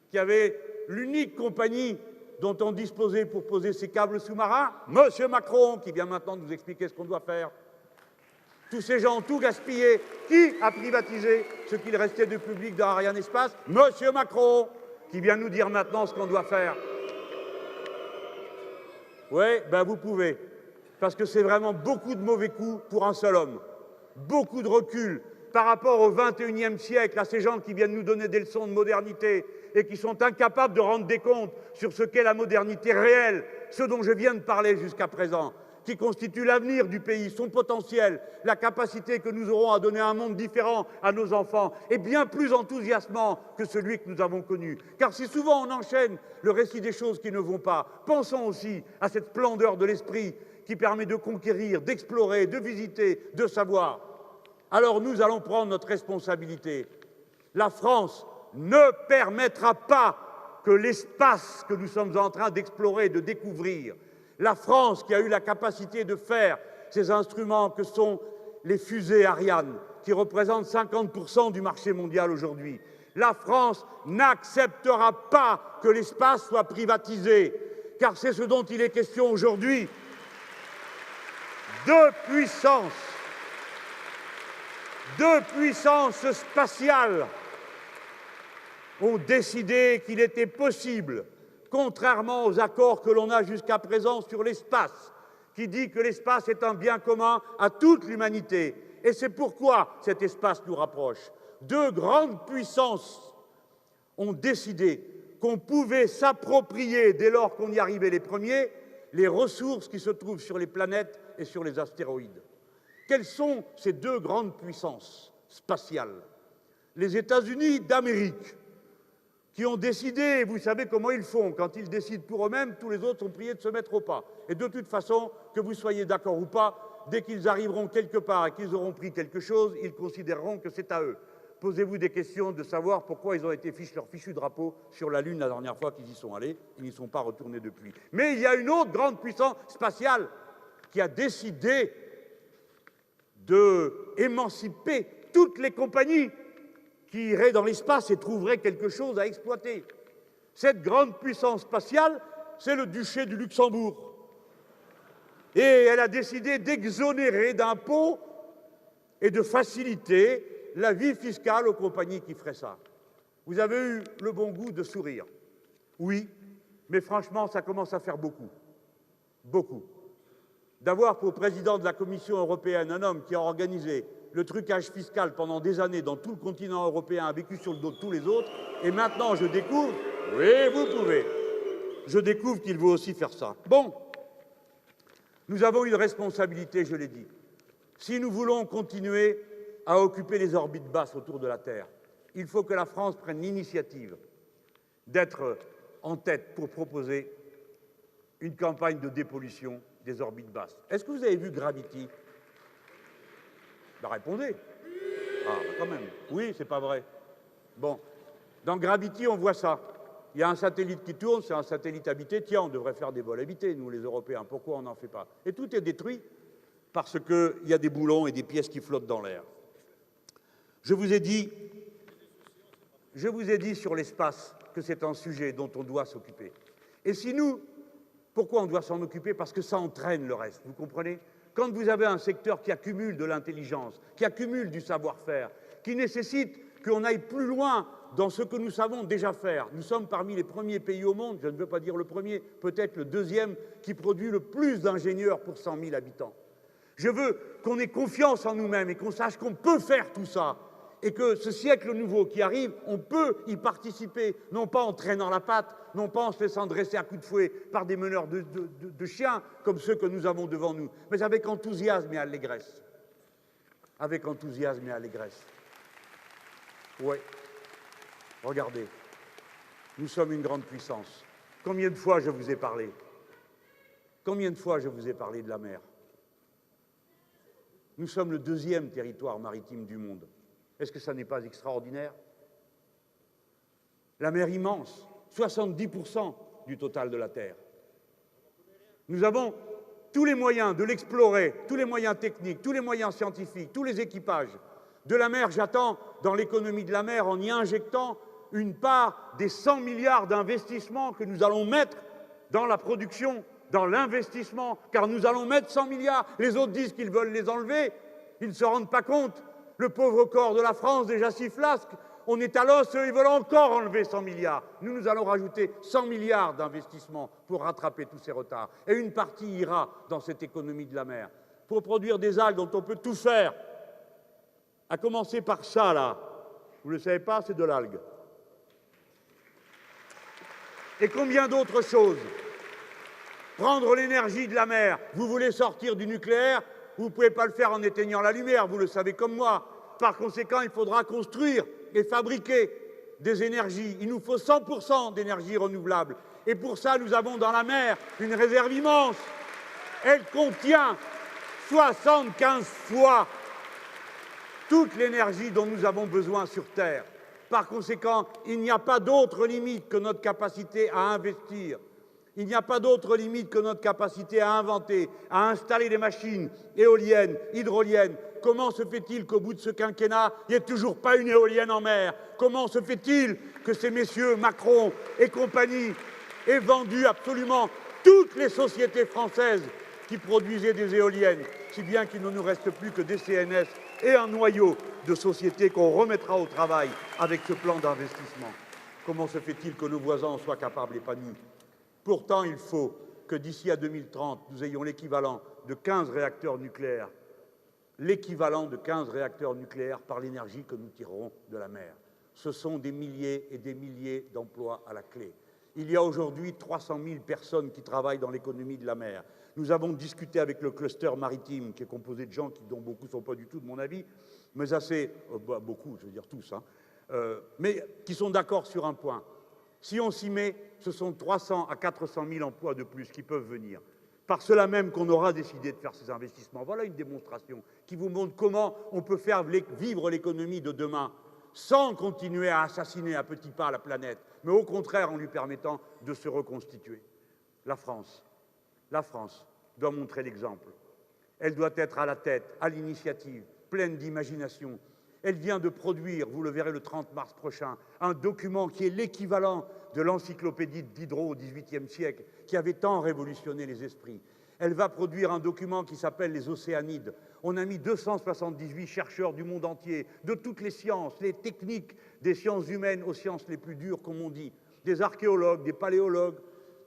qui avait l'unique compagnie dont on disposait pour poser ces câbles sous-marins? Monsieur Macron, qui vient maintenant nous expliquer ce qu'on doit faire. Tous ces gens ont tout gaspillé. Qui a privatisé ce qu'il restait de public dans Ariane Espace? Monsieur Macron, qui vient nous dire maintenant ce qu'on doit faire. Oui, ben vous pouvez. Parce que c'est vraiment beaucoup de mauvais coups pour un seul homme. Beaucoup de recul par rapport au XXIe siècle, à ces gens qui viennent nous donner des leçons de modernité et qui sont incapables de rendre des comptes sur ce qu'est la modernité réelle, ce dont je viens de parler jusqu'à présent, qui constitue l'avenir du pays, son potentiel, la capacité que nous aurons à donner un monde différent à nos enfants, et bien plus enthousiasmant que celui que nous avons connu. Car si souvent on enchaîne le récit des choses qui ne vont pas, pensons aussi à cette splendeur de l'esprit qui permet de conquérir, d'explorer, de visiter, de savoir. Alors nous allons prendre notre responsabilité. La France ne permettra pas que l'espace que nous sommes en train d'explorer, de découvrir, la France qui a eu la capacité de faire ces instruments que sont les fusées Ariane, qui représentent 50% du marché mondial aujourd'hui, la France n'acceptera pas que l'espace soit privatisé, car c'est ce dont il est question aujourd'hui. Deux puissances spatiales ont décidé qu'il était possible, contrairement aux accords que l'on a jusqu'à présent sur l'espace, qui dit que l'espace est un bien commun à toute l'humanité. Et c'est pourquoi cet espace nous rapproche. Deux grandes puissances ont décidé qu'on pouvait s'approprier, dès lors qu'on y arrivait les premiers, les ressources qui se trouvent sur les planètes et sur les astéroïdes. Quelles sont ces deux grandes puissances spatiales? Les États-Unis d'Amérique, qui ont décidé, vous savez comment ils font, quand ils décident pour eux-mêmes, tous les autres sont priés de se mettre au pas. Et de toute façon, que vous soyez d'accord ou pas, dès qu'ils arriveront quelque part et qu'ils auront pris quelque chose, ils considéreront que c'est à eux. Posez-vous des questions de savoir pourquoi ils ont été fichus leur fichu drapeau sur la Lune la dernière fois qu'ils y sont allés. Ils n'y sont pas retournés depuis. Mais il y a une autre grande puissance spatiale qui a décidé d'émanciper toutes les compagnies qui iraient dans l'espace et trouveraient quelque chose à exploiter. Cette grande puissance spatiale, c'est le duché du Luxembourg. Et elle a décidé d'exonérer d'impôts et de faciliter la vie fiscale aux compagnies qui feraient ça. Vous avez eu le bon goût de sourire. Oui, mais franchement, ça commence à faire beaucoup. Beaucoup. D'avoir pour président de la Commission européenne un homme qui a organisé le trucage fiscal pendant des années dans tout le continent européen, a vécu sur le dos de tous les autres, et maintenant je découvre, oui, vous pouvez, je découvre qu'il veut aussi faire ça. Bon, nous avons une responsabilité, je l'ai dit. Si nous voulons continuer à occuper les orbites basses autour de la Terre, il faut que la France prenne l'initiative d'être en tête pour proposer une campagne de dépollution des orbites basses. Est-ce que vous avez vu Gravity? Ben répondez. Ah, ben quand même. Oui, c'est pas vrai. Bon. Dans Gravity, on voit ça. Il y a un satellite qui tourne, c'est un satellite habité. Tiens, on devrait faire des vols habités, nous, les Européens. Pourquoi on n'en fait pas? Et tout est détruit parce qu'il y a des boulons et des pièces qui flottent dans l'air. Je vous ai dit sur l'espace que c'est un sujet dont on doit s'occuper. Et si nous, pourquoi on doit s'en occuper? Parce que ça entraîne le reste, vous comprenez? Quand vous avez un secteur qui accumule de l'intelligence, qui accumule du savoir-faire, qui nécessite qu'on aille plus loin dans ce que nous savons déjà faire. Nous sommes parmi les premiers pays au monde, je ne veux pas dire le premier, peut-être le deuxième, qui produit le plus d'ingénieurs pour 100 000 habitants. Je veux qu'on ait confiance en nous-mêmes et qu'on sache qu'on peut faire tout ça. Et que ce siècle nouveau qui arrive, on peut y participer, non pas en traînant la patte, non pas en se laissant dresser à coups de fouet par des meneurs de chiens comme ceux que nous avons devant nous, mais avec enthousiasme et allégresse. Avec enthousiasme et allégresse. Oui. Regardez, nous sommes une grande puissance. Combien de fois je vous ai parlé? Combien de fois je vous ai parlé de la mer? Nous sommes le deuxième territoire maritime du monde. Est-ce que ça n'est pas extraordinaire? La mer immense, 70% du total de la Terre. Nous avons tous les moyens de l'explorer, tous les moyens techniques, tous les moyens scientifiques, tous les équipages. De la mer, j'attends, dans l'économie de la mer, en y injectant une part des 100 milliards d'investissements que nous allons mettre dans la production, dans l'investissement, car nous allons mettre 100 milliards. Les autres disent qu'ils veulent les enlever. Ils ne se rendent pas compte. Le pauvre corps de la France, déjà si flasque, on est à l'os, eux, ils veulent encore enlever 100 milliards. Nous allons rajouter 100 milliards d'investissements pour rattraper tous ces retards. Et une partie ira dans cette économie de la mer, pour produire des algues dont on peut tout faire. À commencer par ça, là. Vous ne le savez pas, c'est de l'algue. Et combien d'autres choses. Prendre l'énergie de la mer. Vous voulez sortir du nucléaire, vous ne pouvez pas le faire en éteignant la lumière, vous le savez comme moi. Par conséquent, il faudra construire et fabriquer des énergies. Il nous faut 100% d'énergie renouvelable. Et pour ça, nous avons dans la mer une réserve immense. Elle contient 75 fois toute l'énergie dont nous avons besoin sur Terre. Par conséquent, il n'y a pas d'autre limite que notre capacité à investir. Il n'y a pas d'autre limite que notre capacité à inventer, à installer des machines éoliennes, hydroliennes. Comment se fait-il qu'au bout de ce quinquennat, il n'y ait toujours pas une éolienne en mer? Comment se fait-il que ces messieurs Macron et compagnie aient vendu absolument toutes les sociétés françaises qui produisaient des éoliennes, si bien qu'il ne nous reste plus que des CNS et un noyau de sociétés qu'on remettra au travail avec ce plan d'investissement? Comment se fait-il que nos voisins en soient capables et pas nous? Pourtant, il faut que d'ici à 2030, nous ayons l'équivalent de 15 réacteurs nucléaires. L'équivalent de 15 réacteurs nucléaires par l'énergie que nous tirerons de la mer. Ce sont des milliers et des milliers d'emplois à la clé. Il y a aujourd'hui 300 000 personnes qui travaillent dans l'économie de la mer. Nous avons discuté avec le cluster maritime, qui est composé de gens dont beaucoup ne sont pas du tout de mon avis, mais assez, beaucoup, je veux dire tous, hein, mais qui sont d'accord sur un point. Si on s'y met, ce sont 300 à 400 000 emplois de plus qui peuvent venir. Par cela même qu'on aura décidé de faire ces investissements. Voilà une démonstration qui vous montre comment on peut faire vivre l'économie de demain sans continuer à assassiner à petits pas la planète, mais au contraire en lui permettant de se reconstituer. La France doit montrer l'exemple. Elle doit être à la tête, à l'initiative, pleine d'imagination. Elle vient de produire, vous le verrez le 30 mars prochain, un document qui est l'équivalent de l'encyclopédie de Diderot au XVIIIe siècle, qui avait tant révolutionné les esprits. Elle va produire un document qui s'appelle les Océanides. On a mis 278 chercheurs du monde entier, de toutes les sciences, les techniques, des sciences humaines aux sciences les plus dures, comme on dit, des archéologues, des paléologues,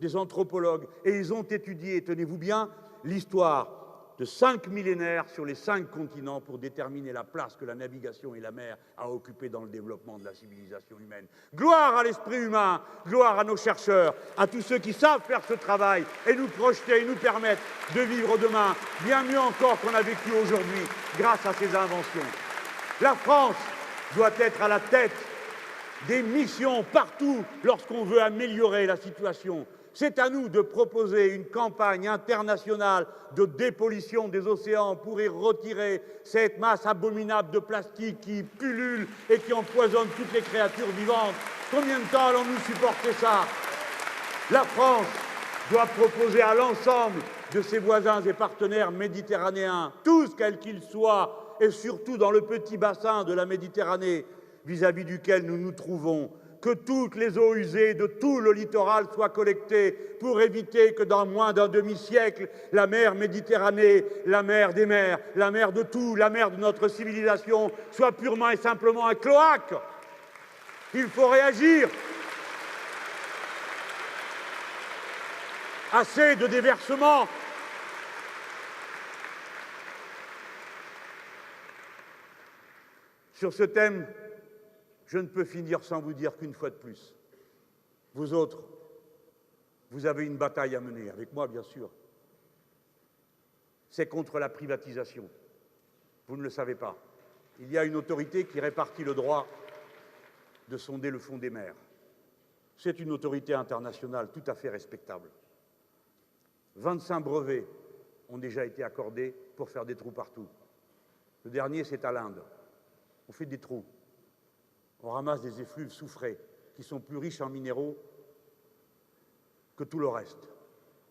des anthropologues, et ils ont étudié, tenez-vous bien, l'histoire de 5 millénaires sur les 5 continents pour déterminer la place que la navigation et la mer a occupée dans le développement de la civilisation humaine. Gloire à l'esprit humain, gloire à nos chercheurs, à tous ceux qui savent faire ce travail et nous projeter et nous permettre de vivre demain bien mieux encore qu'on a vécu aujourd'hui grâce à ces inventions. La France doit être à la tête des missions partout lorsqu'on veut améliorer la situation. C'est à nous de proposer une campagne internationale de dépollution des océans pour y retirer cette masse abominable de plastique qui pullule et qui empoisonne toutes les créatures vivantes. Combien de temps allons-nous supporter ça? La France doit proposer à l'ensemble de ses voisins et partenaires méditerranéens, tous quels qu'ils soient, et surtout dans le petit bassin de la Méditerranée vis-à-vis duquel nous nous trouvons, que toutes les eaux usées de tout le littoral soient collectées pour éviter que dans moins d'un demi-siècle, la mer Méditerranée, la mer des mers, la mer de tout, la mer de notre civilisation, soit purement et simplement un cloaque. Il faut réagir. Assez de déversement. Sur ce thème, je ne peux finir sans vous dire qu'une fois de plus, vous autres, vous avez une bataille à mener, avec moi bien sûr. C'est contre la privatisation. Vous ne le savez pas. Il y a une autorité qui répartit le droit de sonder le fond des mers. C'est une autorité internationale tout à fait respectable. 25 brevets ont déjà été accordés pour faire des trous partout. Le dernier, c'est à l'Inde. On fait des trous. On ramasse des effluves soufrés qui sont plus riches en minéraux que tout le reste.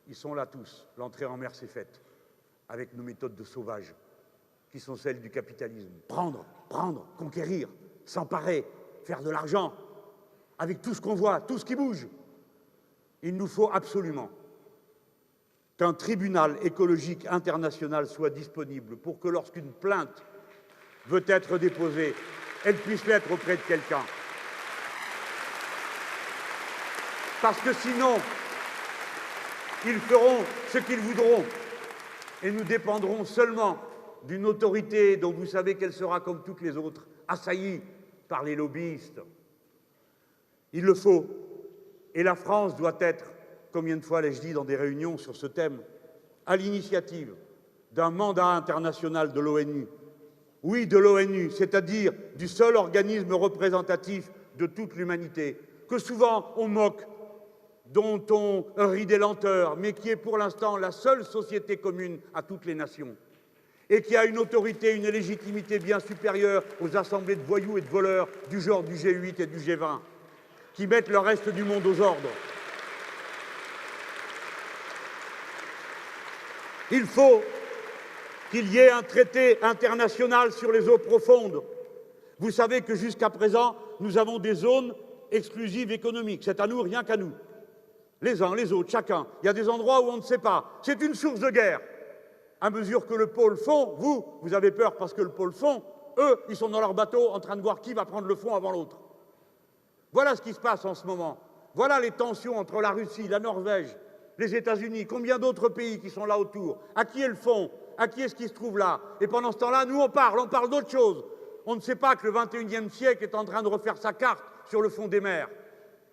Ils sont là tous. L'entrée en mer s'est faite avec nos méthodes de sauvage qui sont celles du capitalisme. Prendre, conquérir, s'emparer, faire de l'argent avec tout ce qu'on voit, tout ce qui bouge. Il nous faut absolument qu'un tribunal écologique international soit disponible pour que lorsqu'une plainte veut être déposée, elle puisse l'être auprès de quelqu'un. Parce que sinon, ils feront ce qu'ils voudront et nous dépendrons seulement d'une autorité dont vous savez qu'elle sera comme toutes les autres, assaillie par les lobbyistes. Il le faut. Et la France doit être, combien de fois l'ai-je dit dans des réunions sur ce thème, à l'initiative d'un mandat international de l'ONU. Oui, de l'ONU, c'est-à-dire du seul organisme représentatif de toute l'humanité, que souvent on moque, dont on rit des lenteurs, mais qui est pour l'instant la seule société commune à toutes les nations, et qui a une autorité, une légitimité bien supérieure aux assemblées de voyous et de voleurs du genre du G8 et du G20, qui mettent le reste du monde aux ordres. Il faut qu'il y ait un traité international sur les eaux profondes. Vous savez que jusqu'à présent, nous avons des zones exclusives économiques. C'est à nous, rien qu'à nous. Les uns, les autres, chacun. Il y a des endroits où on ne sait pas. C'est une source de guerre. À mesure que le pôle fond, vous avez peur parce que le pôle fond, eux, ils sont dans leur bateau en train de voir qui va prendre le fond avant l'autre. Voilà ce qui se passe en ce moment. Voilà les tensions entre la Russie, la Norvège, les États-Unis, combien d'autres pays qui sont là autour. À qui est le fond? À qui est-ce qui se trouve là? Et pendant ce temps-là, nous, on parle d'autre chose. On ne sait pas que le XXIe siècle est en train de refaire sa carte sur le fond des mers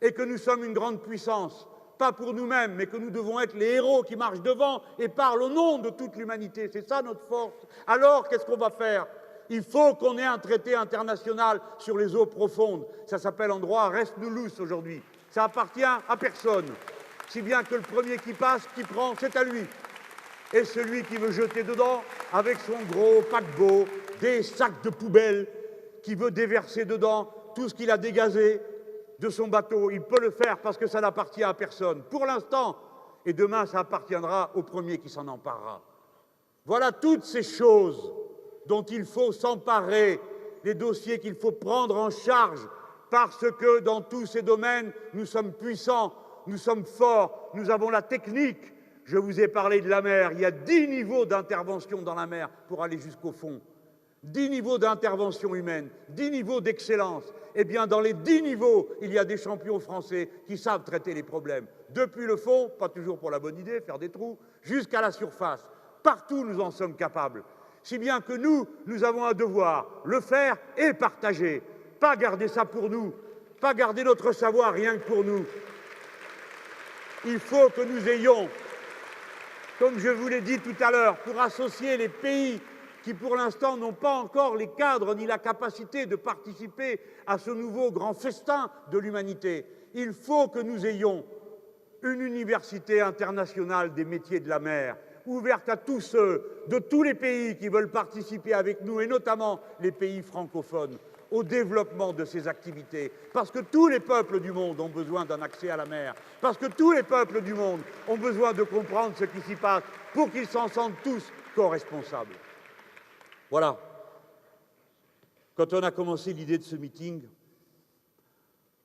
et que nous sommes une grande puissance. Pas pour nous-mêmes, mais que nous devons être les héros qui marchent devant et parlent au nom de toute l'humanité. C'est ça notre force. Alors, qu'est-ce qu'on va faire? Il faut qu'on ait un traité international sur les eaux profondes. Ça s'appelle en droit res nullus aujourd'hui. Ça appartient à personne. Si bien que le premier qui passe, qui prend, c'est à lui. Et celui qui veut jeter dedans, avec son gros paquebot, des sacs de poubelle, qui veut déverser dedans tout ce qu'il a dégazé de son bateau, il peut le faire parce que ça n'appartient à personne. Pour l'instant, et demain, ça appartiendra au premier qui s'en emparera. Voilà toutes ces choses dont il faut s'emparer, les dossiers qu'il faut prendre en charge, parce que dans tous ces domaines, nous sommes puissants, nous sommes forts, nous avons la technique. Je vous ai parlé de la mer, il y a 10 niveaux d'intervention dans la mer pour aller jusqu'au fond. 10 niveaux d'intervention humaine, 10 niveaux d'excellence. Eh bien, dans les 10 niveaux, il y a des champions français qui savent traiter les problèmes. Depuis le fond, pas toujours pour la bonne idée, faire des trous, jusqu'à la surface. Partout, nous en sommes capables. Si bien que nous avons un devoir, le faire et partager. Pas garder ça pour nous, pas garder notre savoir rien que pour nous. Il faut que nous ayons, comme je vous l'ai dit tout à l'heure, pour associer les pays qui, pour l'instant, n'ont pas encore les cadres ni la capacité de participer à ce nouveau grand festin de l'humanité. Il faut que nous ayons une université internationale des métiers de la mer, ouverte à tous ceux de tous les pays qui veulent participer avec nous, et notamment les pays francophones, au développement de ces activités. Parce que tous les peuples du monde ont besoin d'un accès à la mer. Parce que tous les peuples du monde ont besoin de comprendre ce qui s'y passe pour qu'ils s'en sentent tous co-responsables. Voilà. Quand on a commencé l'idée de ce meeting,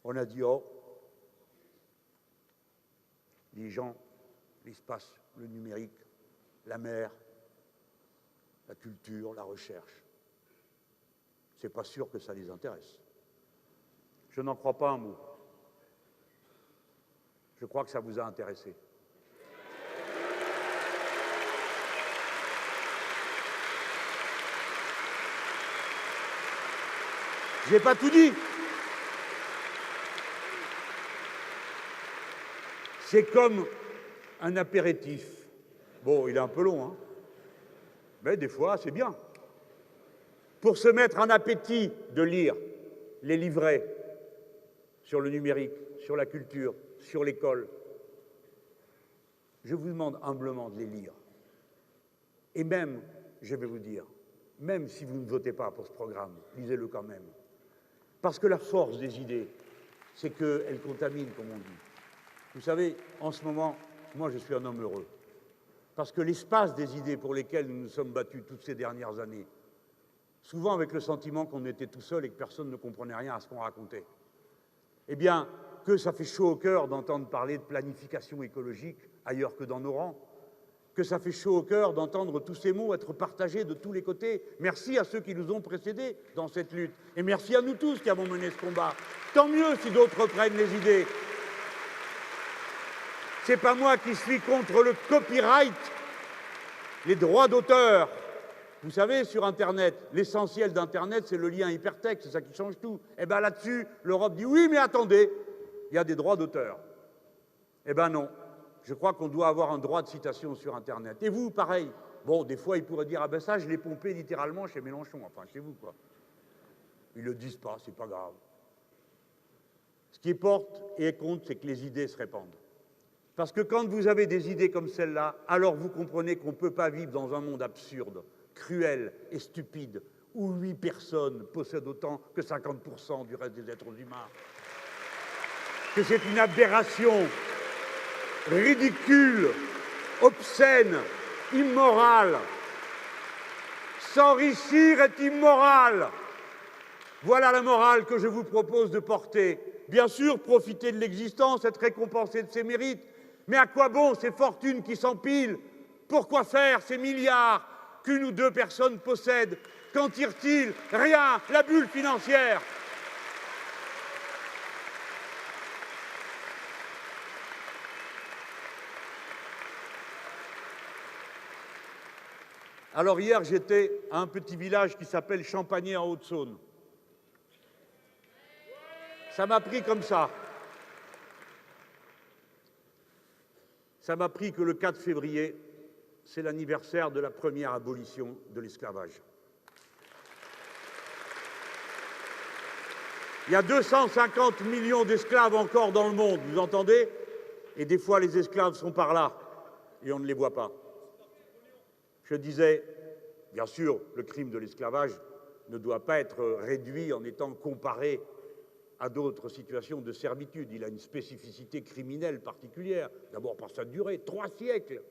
on a dit, oh, les gens, l'espace, le numérique, la mer, la culture, la recherche, c'est pas sûr que ça les intéresse. Je n'en crois pas un mot. Je crois que ça vous a intéressé. Je n'ai pas tout dit. C'est comme un apéritif. Bon, il est un peu long, hein, mais des fois, c'est bien. Pour se mettre en appétit de lire les livrets sur le numérique, sur la culture, sur l'école, je vous demande humblement de les lire. Et même, je vais vous dire, même si vous ne votez pas pour ce programme, lisez-le quand même. Parce que la force des idées, c'est qu'elles contaminent, comme on dit. Vous savez, en ce moment, moi, je suis un homme heureux. Parce que l'espace des idées pour lesquelles nous nous sommes battus toutes ces dernières années, souvent avec le sentiment qu'on était tout seul et que personne ne comprenait rien à ce qu'on racontait, eh bien, que ça fait chaud au cœur d'entendre parler de planification écologique ailleurs que dans nos rangs, que ça fait chaud au cœur d'entendre tous ces mots être partagés de tous les côtés. Merci à ceux qui nous ont précédés dans cette lutte. Et merci à nous tous qui avons mené ce combat. Tant mieux si d'autres prennent les idées. C'est pas moi qui suis contre le copyright, les droits d'auteur. Vous savez, sur Internet, l'essentiel d'Internet, c'est le lien hypertexte, c'est ça qui change tout. Eh bien là-dessus, l'Europe dit oui, mais attendez, il y a des droits d'auteur. Eh bien non. Je crois qu'on doit avoir un droit de citation sur Internet. Et vous, pareil. Bon, des fois, ils pourraient dire, ah ben ça, je l'ai pompé littéralement chez Mélenchon, enfin, chez vous, quoi. Ils le disent pas, c'est pas grave. Ce qui porte et compte, c'est que les idées se répandent. Parce que quand vous avez des idées comme celle-là, alors vous comprenez qu'on ne peut pas vivre dans un monde absurde, cruel et stupide, où 8 personnes possèdent autant que 50% du reste des êtres humains. Que c'est une aberration ridicule, obscène, immorale. S'enrichir est immoral. Voilà la morale que je vous propose de porter. Bien sûr, profiter de l'existence, être récompensé de ses mérites, mais à quoi bon ces fortunes qui s'empilent? Pourquoi faire ces milliards qu'une ou deux personnes possèdent? Qu'en tire-t-il? Rien, la bulle financière. Alors hier, j'étais à un petit village qui s'appelle Champagné en Haute-Saône. Ça m'a pris comme ça. Ça m'a pris que le 4 février, c'est l'anniversaire de la première abolition de l'esclavage. Il y a 250 millions d'esclaves encore dans le monde, vous entendez? Et des fois, les esclaves sont par là, et on ne les voit pas. Je disais, bien sûr, le crime de l'esclavage ne doit pas être réduit en étant comparé à d'autres situations de servitude. Il a une spécificité criminelle particulière, d'abord par sa durée, 3 siècles.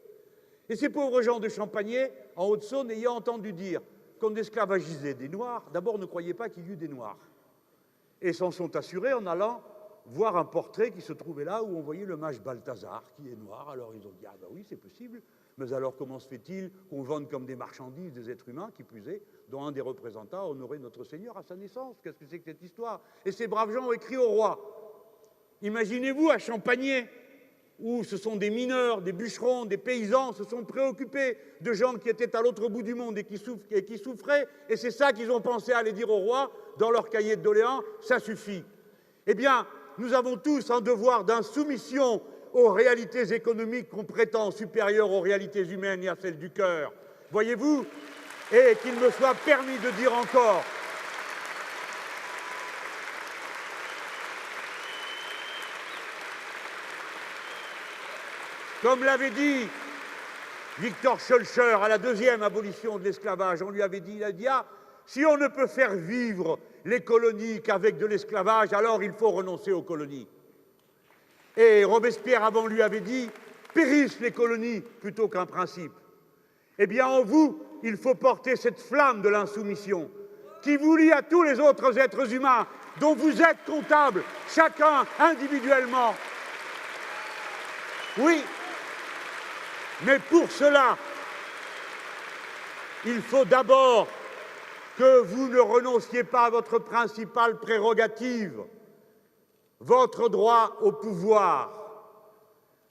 Et ces pauvres gens de Champagné, en Haute-Saône, ayant entendu dire qu'on esclavagisait des Noirs, d'abord ne croyaient pas qu'il y eût des Noirs. Et s'en sont assurés en allant voir un portrait qui se trouvait là où on voyait le mage Balthazar, qui est noir. Alors ils ont dit, ah ben oui, c'est possible. Mais alors comment se fait-il qu'on vende comme des marchandises des êtres humains, qui plus est, dont un des représentants a honoré notre Seigneur à sa naissance? Qu'est-ce que c'est que cette histoire? Et ces braves gens ont écrit au roi. Imaginez-vous à Champagné, où ce sont des mineurs, des bûcherons, des paysans, se sont préoccupés de gens qui étaient à l'autre bout du monde et qui souffraient, et c'est ça qu'ils ont pensé à aller dire au roi dans leur cahier de doléances, ça suffit. Eh bien, nous avons tous un devoir d'insoumission aux réalités économiques qu'on prétend supérieures aux réalités humaines et à celles du cœur. Voyez-vous? Et qu'il me soit permis de dire encore comme l'avait dit Victor Schœlcher à la 2e abolition de l'esclavage, on lui avait dit, il a dit, ah, si on ne peut faire vivre les colonies qu'avec de l'esclavage, alors il faut renoncer aux colonies. Et Robespierre avant lui avait dit, périssent les colonies plutôt qu'un principe. Eh bien en vous, il faut porter cette flamme de l'insoumission qui vous lie à tous les autres êtres humains dont vous êtes comptables, chacun individuellement. Oui, mais pour cela, il faut d'abord que vous ne renonciez pas à votre principale prérogative, votre droit au pouvoir.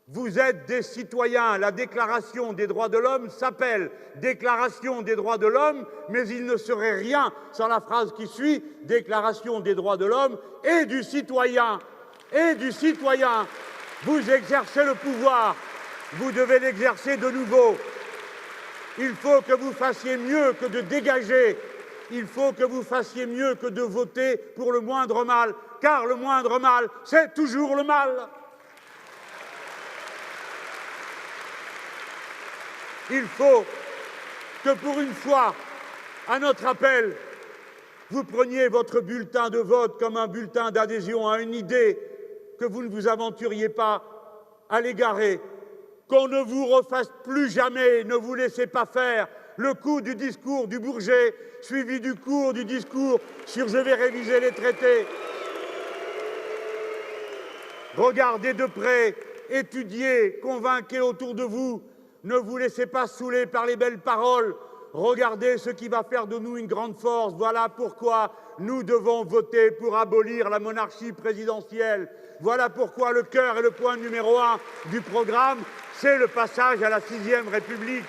Vous êtes des citoyens. La Déclaration des droits de l'homme s'appelle Déclaration des droits de l'homme, mais il ne serait rien sans la phrase qui suit, Déclaration des droits de l'homme et du citoyen. Et du citoyen. Vous exercez le pouvoir. Vous devez l'exercer de nouveau. Il faut que vous fassiez mieux que de dégager. Il faut que vous fassiez mieux que de voter pour le moindre mal, car le moindre mal, c'est toujours le mal. Il faut que pour une fois, à notre appel, vous preniez votre bulletin de vote comme un bulletin d'adhésion à une idée, que vous ne vous aventuriez pas à l'égarer, qu'on ne vous refasse plus jamais, ne vous laissez pas faire le coup du discours du Bourget, suivi du cours du discours sur « je vais réviser les traités ». Regardez de près, étudiez, convainquez autour de vous. Ne vous laissez pas saouler par les belles paroles. Regardez ce qui va faire de nous une grande force. Voilà pourquoi nous devons voter pour abolir la monarchie présidentielle. Voilà pourquoi le cœur et le point numéro 1 du programme, c'est le passage à la 6e République.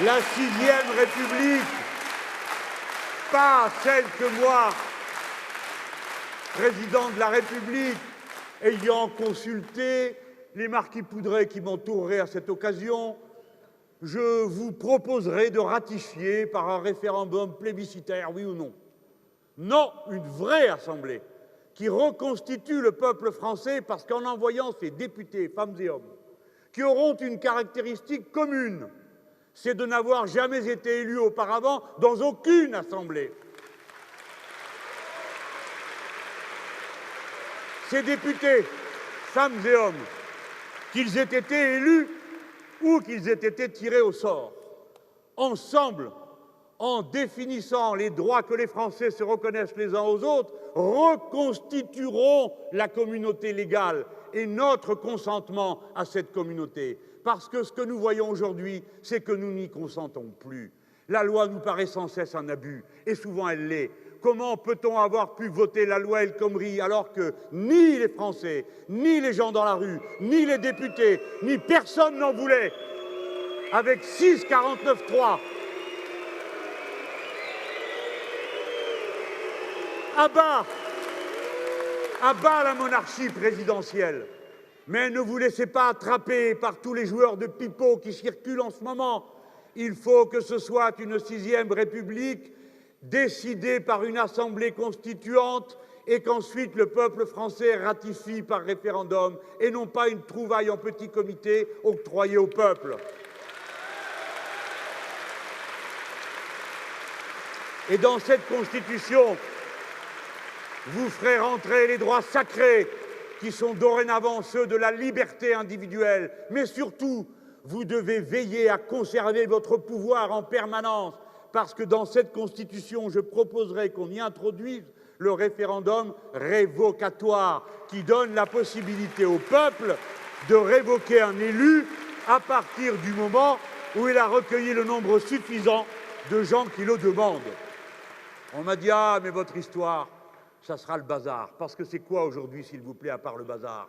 La 6e République, pas celle que moi, président de la République, ayant consulté les marquis Poudret qui m'entoureraient à cette occasion, je vous proposerai de ratifier par un référendum plébiscitaire, oui ou non. Non, une vraie assemblée qui reconstitue le peuple français parce qu'en envoyant ses députés, femmes et hommes, qui auront une caractéristique commune, c'est de n'avoir jamais été élus auparavant dans aucune assemblée. Ces députés, femmes et hommes, qu'ils aient été élus ou qu'ils aient été tirés au sort, ensemble, en définissant les droits que les Français se reconnaissent les uns aux autres, reconstitueront la communauté légale et notre consentement à cette communauté. Parce que ce que nous voyons aujourd'hui, c'est que nous n'y consentons plus. La loi nous paraît sans cesse un abus, et souvent elle l'est. Comment peut-on avoir pu voter la loi El Khomri alors que ni les Français, ni les gens dans la rue, ni les députés, ni personne n'en voulait? Avec 6-49-3, à bas la monarchie présidentielle. Mais ne vous laissez pas attraper par tous les joueurs de pipeau qui circulent en ce moment. Il faut que ce soit une 6e République décidée par une assemblée constituante et qu'ensuite le peuple français ratifie par référendum et non pas une trouvaille en petit comité octroyée au peuple. Et dans cette Constitution, vous ferez rentrer les droits sacrés qui sont dorénavant ceux de la liberté individuelle. Mais surtout, vous devez veiller à conserver votre pouvoir en permanence, parce que dans cette Constitution, je proposerai qu'on y introduise le référendum révocatoire, qui donne la possibilité au peuple de révoquer un élu à partir du moment où il a recueilli le nombre suffisant de gens qui le demandent. On m'a dit « Ah, mais votre histoire, ça sera le bazar. » Parce que c'est quoi aujourd'hui, s'il vous plaît, à part le bazar?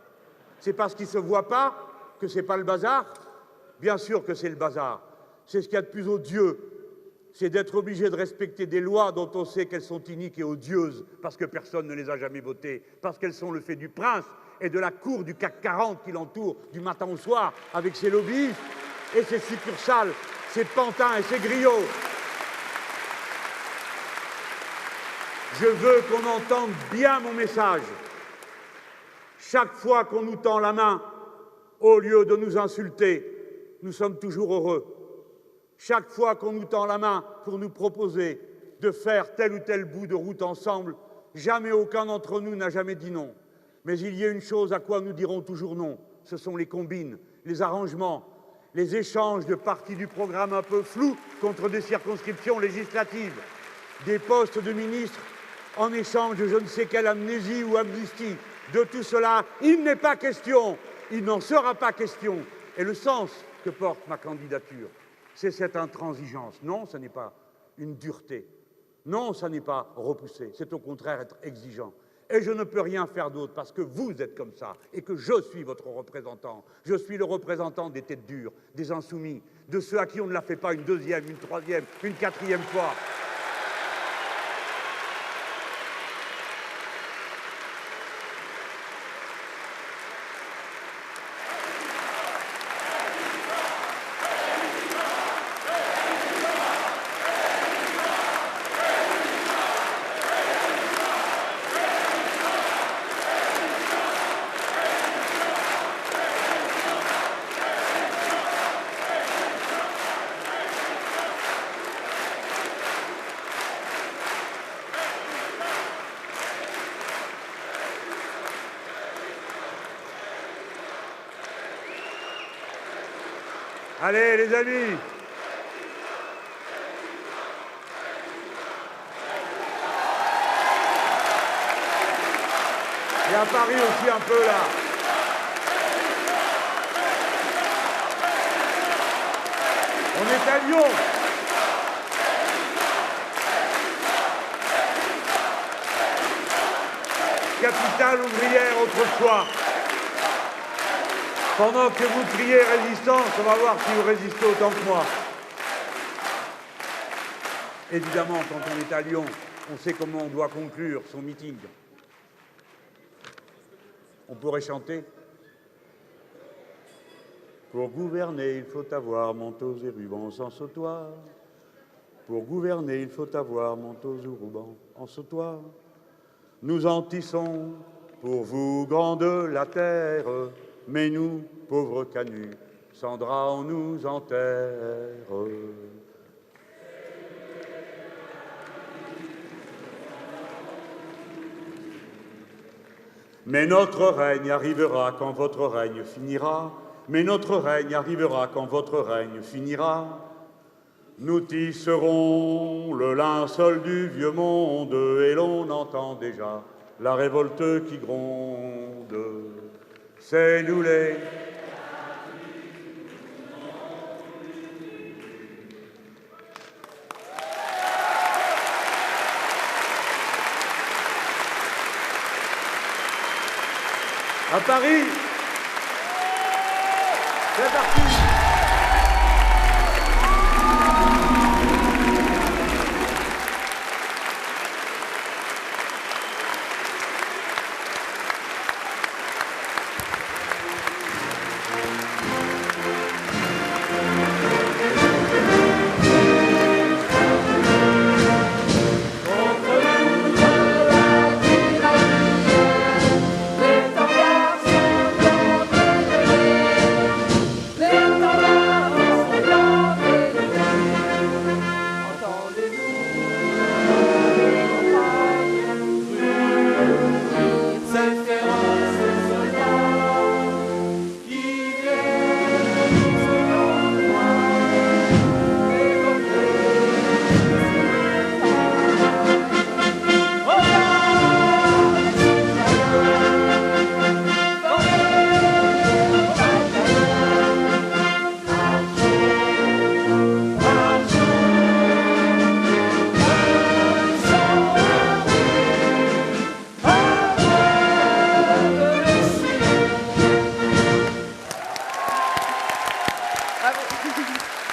C'est parce qu'il ne se voit pas que ce n'est pas le bazar? Bien sûr que c'est le bazar. C'est ce qu'il y a de plus odieux. C'est d'être obligé de respecter des lois dont on sait qu'elles sont iniques et odieuses, parce que personne ne les a jamais votées, parce qu'elles sont le fait du prince et de la cour du CAC 40 qui l'entoure du matin au soir, avec ses lobbyistes et ses succursales, ses pantins et ses griots. Je veux qu'on entende bien mon message. Chaque fois qu'on nous tend la main, au lieu de nous insulter, nous sommes toujours heureux. Chaque fois qu'on nous tend la main pour nous proposer de faire tel ou tel bout de route ensemble, jamais aucun d'entre nous n'a jamais dit non. Mais il y a une chose à quoi nous dirons toujours non, ce sont les combines, les arrangements, les échanges de parties du programme un peu flous contre des circonscriptions législatives, des postes de ministres en échange de je ne sais quelle amnésie ou amnistie. De tout cela, il n'est pas question, il n'en sera pas question. Et le sens que porte ma candidature, c'est cette intransigeance. Non, ce n'est pas une dureté. Non, ce n'est pas repousser. C'est au contraire être exigeant. Et je ne peux rien faire d'autre parce que vous êtes comme ça et que je suis votre représentant. Je suis le représentant des têtes dures, des insoumis, de ceux à qui on ne la fait pas une deuxième, une troisième, une quatrième fois. Allez, les amis. Et à Paris aussi un peu là. On est à Lyon. Capitale ouvrière autrefois. Pendant que vous criez résistance, on va voir si vous résistez autant que moi. Évidemment, quand on est à Lyon, on sait comment on doit conclure son meeting. On pourrait chanter. Pour gouverner, il faut avoir manteaux et rubans sans sautoir. Pour gouverner, il faut avoir manteaux et rubans en sautoir. Nous en tissons pour vous, grande la terre, mais nous, pauvres canuts, sans drap on nous enterre. Mais notre règne arrivera quand votre règne finira. Mais notre règne arrivera quand votre règne finira. Nous tisserons le linceul du vieux monde et l'on entend déjà la révolte qui gronde. C'est nous les... À Paris, c'est parti. Bravo.